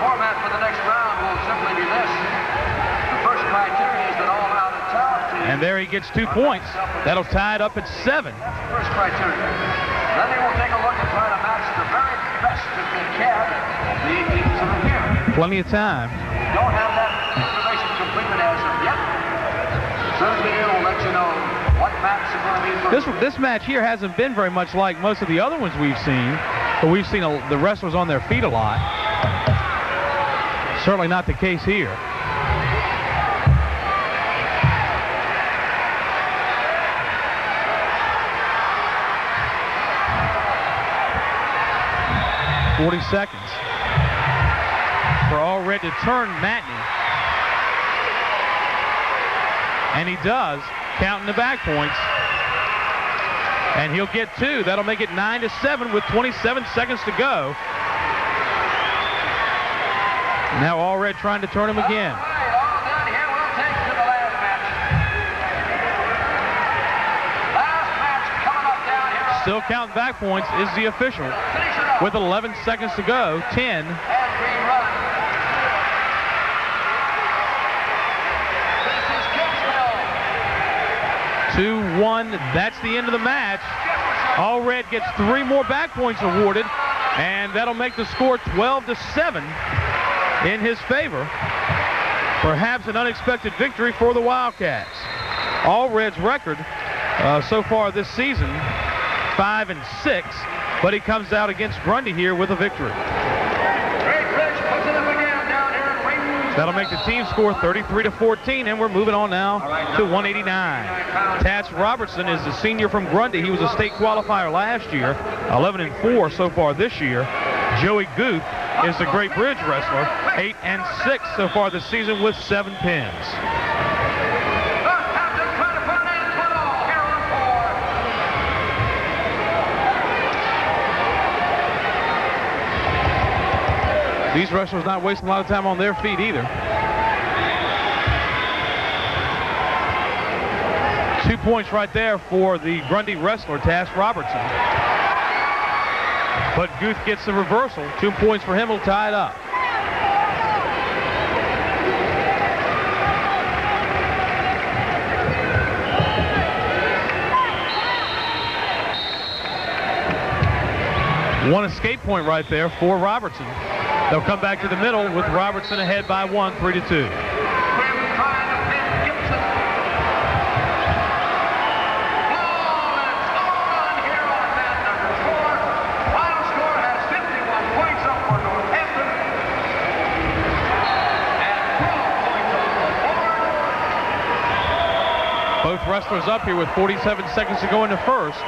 format for the next round will simply be this. The first criteria is that all out of town. And there he gets 2 points. That'll tie it up at 7. That's the first criteria. Then they will take a look and try to match the very best that they can. The teams that are here. Plenty of time. Don't have that information completed as of yet. Certainly will let you know what match is going to be for This match here hasn't been very much like most of the other ones we've seen, but we've seen the wrestlers on their feet a lot. Certainly not the case here. "40 seconds for Allred to turn Matney. And he does, counting the back points. And he'll get 2. That'll make it 9-7 with 27 seconds to go. Now Allred trying to turn him again. All done here. We'll take to the last match. Last match coming up down here. Still counting back points is the official. With 11 seconds to go, 10. And green run. 2-1. That's the end of the match. Allred gets 3 more back points awarded, and that'll make the score 12-7 in his favor. Perhaps an unexpected victory for the Wildcats. Allred's record so far this season, 5-6, but he comes out against Grundy here with a victory. That'll make the team score 33-14, and we're moving on now to 189. Tats Robertson is the senior from Grundy. He was a state qualifier last year, 11-4 so far this year. Joey Guth is the Great Bridge wrestler, 8-6 so far this season with 7 pins. These wrestlers not wasting a lot of time on their feet either. 2 points right there for the Grundy wrestler, Tats Robertson. But Guth gets the reversal. 2 points for him will tie it up. One escape point right there for Robertson. They'll come back to the middle with Robertson ahead by 1, 3-2. Both wrestlers up here with 47 seconds to go in the first.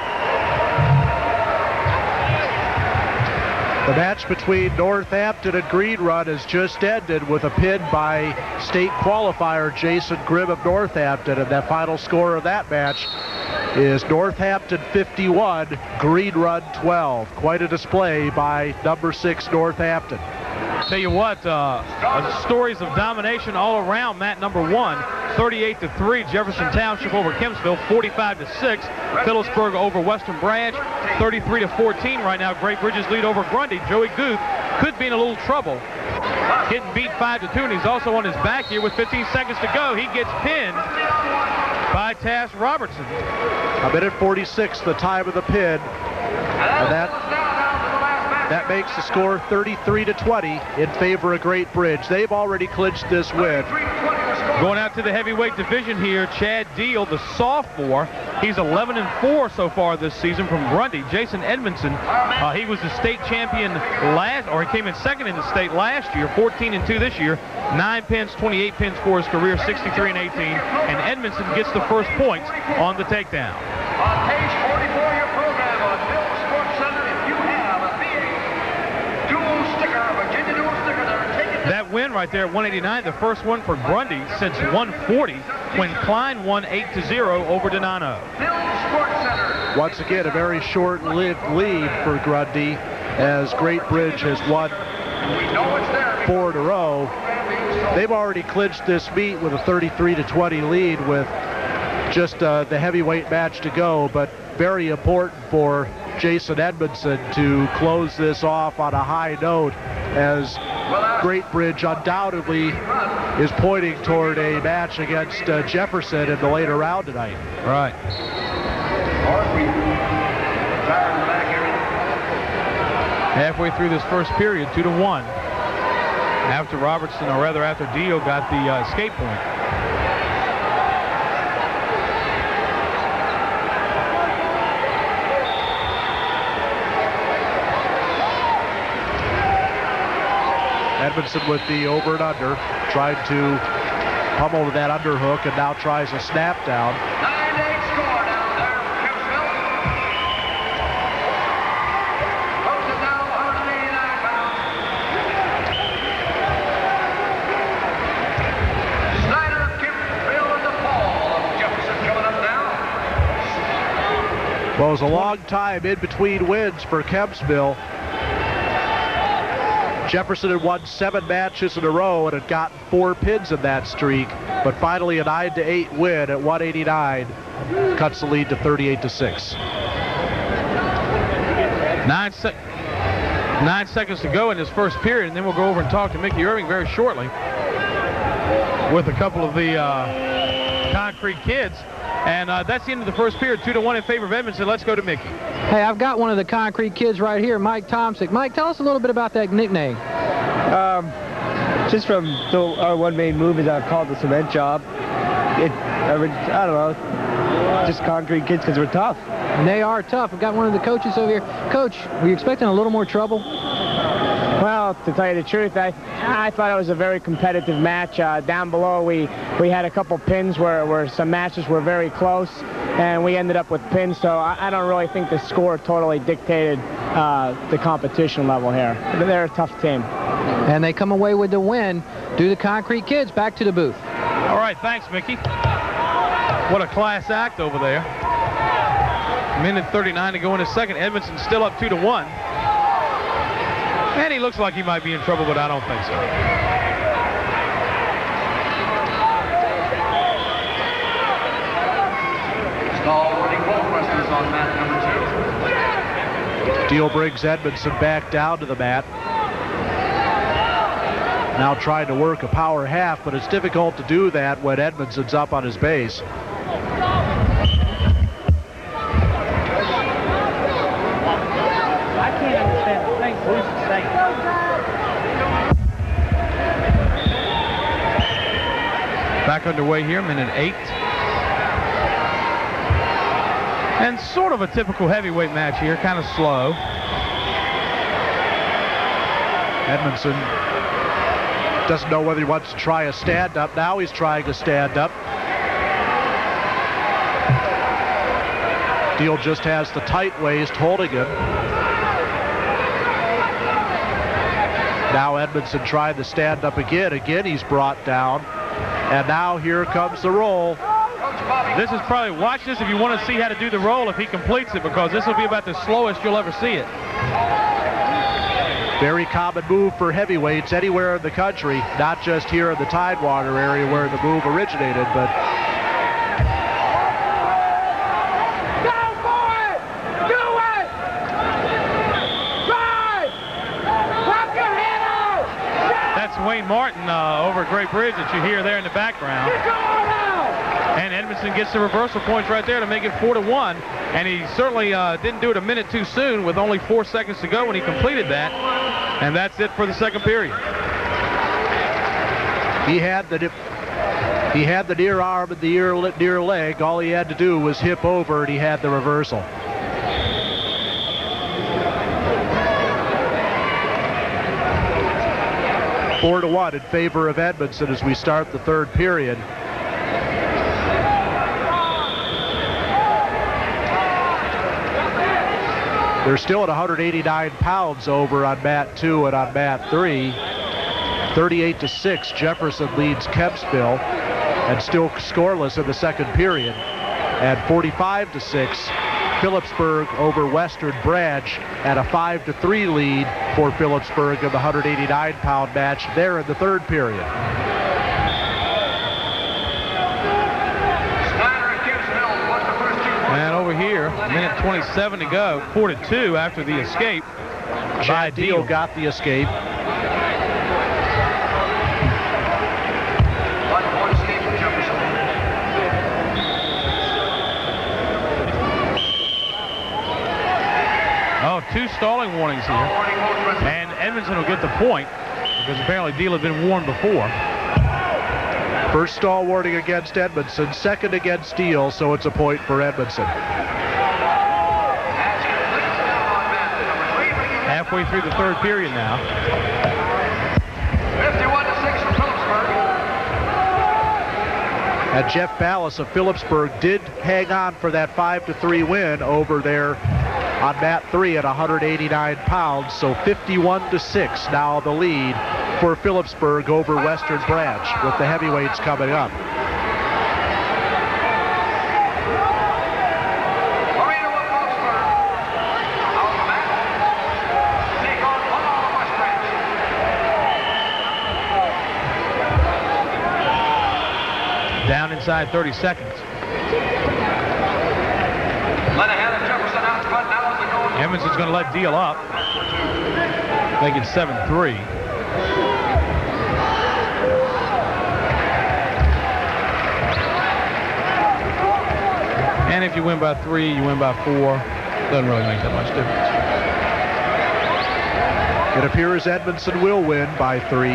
The match between Northampton and Green Run has just ended with a pin by state qualifier Jason Grimm of Northampton, and that final score of that match is Northampton 51, Green Run 12. Quite a display by number 6 Northampton. Tell you what, stories of domination all around mat number 1. 38-3, Jefferson Township over Kempsville. 45-6, Phillipsburg over Western Branch. 33-14 right now. Great Bridges lead over Grundy. Joey Guth could be in a little trouble. Getting beat 5-2, and he's also on his back here with 15 seconds to go. He gets pinned by Tass Robertson. A minute 46, the time of the pin, and that makes the score 33-20 in favor of Great Bridge. They've already clinched this win. Going out to the heavyweight division here, Chad Deal, the sophomore. He's 11-4 so far this season from Grundy. Jason Edmondson, he was the state champion he came in second in the state last year, 14-2 this year. 9 pins, 28 pins for his career, 63-18. And Edmondson gets the first points on the takedown. On page 44 your program on Bill Sports Center, if you have a VA dual sticker, Virginia dual sticker, they're taking that win right there at 189, the first one for Grundy since 140 when Klein won 8-0 over Donano. Once again, a very short-lived lead for Grundy as Great Bridge has won 4 in a row. They've already clinched this meet with a 33-20 lead with just the heavyweight match to go, but very important for Jason Edmondson to close this off on a high note, as Great Bridge undoubtedly is pointing toward a match against Jefferson in the later round tonight. Right. Halfway through this first period, 2-1. After Robertson, or rather after Dio got the escape point. Edmondson with the over and under, tried to pummel that underhook, and now tries a snap down. 9-8 score down there for Kempsville. Posted now 189 pounds. Snyder, Kempsville, and the fall of Jefferson coming up now. Well, it was a long time in between wins for Kempsville. Jefferson had won 7 matches in a row and had gotten 4 pins in that streak, but finally a 9-8 win at 189 cuts the lead to 38-6. 9 seconds to go in this first period, and then we'll go over and talk to Mickey Irving very shortly with a couple of the Concrete kids. And that's the end of the first period, 2-1 in favor of Edmondson. Let's go to Mickey. Hey, I've got one of the Concrete kids right here, Mike Tomsick. Mike, tell us a little bit about that nickname. Just from our one main move is called the cement job. I don't know, just Concrete kids because we're tough. And they are tough. I've got one of the coaches over here. Coach, were you expecting a little more trouble? Well, to tell you the truth, I thought it was a very competitive match. Down below, we had a couple pins where some matches were very close, and we ended up with pins, so I don't really think the score totally dictated the competition level here. They're a tough team. And they come away with the win. Do the Concrete kids. Back to the booth. All right, thanks, Mickey. What a class act over there. Minute 39 to go in the second. Edmondson's still up 2-1. And he looks like he might be in trouble, but I don't think so. Stall running both wrestlers on mat number 2. Deal brings Edmondson back down to the mat. Now trying to work a power half, but it's difficult to do that when Edmondson's up on his base. I can't understand back underway here, minute 8. And sort of a typical heavyweight match here, kind of slow. Edmondson doesn't know whether he wants to try a stand-up. Now he's trying a stand-up. Deal just has the tight waist holding him. Now Edmondson tried the stand-up again. Again, he's brought down. And now here comes the roll. This is probably, watch this if you want to see how to do the roll if he completes it, because this will be about the slowest you'll ever see it. Very common move for heavyweights anywhere in the country, not just here in the Tidewater area where the move originated, but Wayne Martin over at Great Bridge that you hear there in the background. And Edmondson gets the reversal points right there to make it 4-1. And he certainly didn't do it a minute too soon with only 4 seconds to go when he completed that. And that's it for the second period. He had the near arm and the near leg. All he had to do was hip over, and he had the reversal. Four to 1 in favor of Edmondson as we start the third period. They're still at 189 pounds over on mat 2 and on mat 3. 38-6, Jefferson leads Kempsville and still scoreless in the second period. And 45-6, Phillipsburg over Western Branch at a 5-3 lead for Phillipsburg in the 189-pound match there in the third period. And over here, minute 27 to go, 4-2 after the escape. Chad Deal got the escape. Oh, 2 stalling warnings here. And Edmondson will get the point because apparently Deal had been warned before. First stall warning against Edmondson, second against Deal, so it's a point for Edmondson. Halfway through the third period now. 51-6 for Phillipsburg. And Jeff Ballas of Phillipsburg did hang on for that 5-3 win over there on mat 3 at 189 pounds, so 51-6 now the lead for Phillipsburg over Western Branch with the heavyweights coming up. Down inside 30 seconds. Edmondson's going to let Deal up. Make it 7-3. And if you win by 3, you win by 4. Doesn't really make that much difference. It appears Edmondson will win by 3.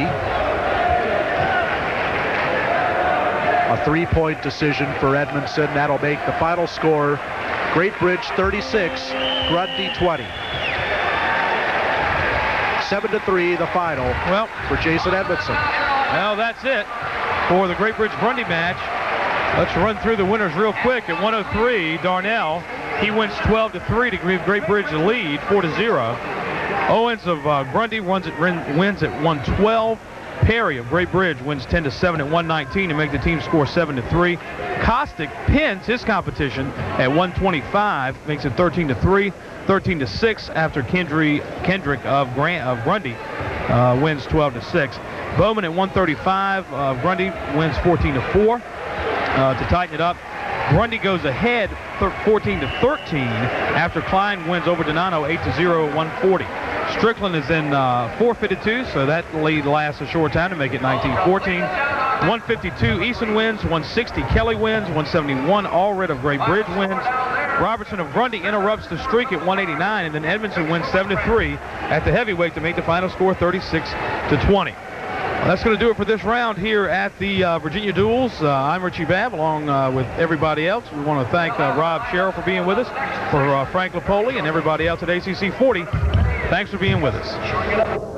A 3-point decision for Edmondson. That'll make the final score Great Bridge 36, Grundy 20. 7-3 the final for Jason Edmondson. Well, that's it for the Great Bridge Grundy match. Let's run through the winners real quick. At 103, Darnell, he wins 12-3 to give Great Bridge the lead, 4-0. Owens of Grundy wins at 112. Perry of Great Bridge wins 10-7 at 119 to make the team score 7-3. Costick pins his competition at 125, makes it 13-3, 13-6 after Kendrick of Grundy wins 12-6. Bowman at 135 of Grundy wins 14-4. To tighten it up, Grundy goes ahead 14-13 after Klein wins over Donano 8-0 at 140. Strickland is in forfeited 2, so that lead lasts a short time to make it 19-14. 152, Easton wins. 160, Kelly wins. 171, Allred of Great Bridge wins. Robertson of Grundy interrupts the streak at 189, and then Edmondson wins 7-3 at the heavyweight to make the final score 36-20. That's going to do it for this round here at the Virginia Duels. I'm Richie Babb, along with everybody else. We want to thank Rob Sherrill for being with us, for Frank Lapoli and everybody else at ACC 40. Thanks for being with us.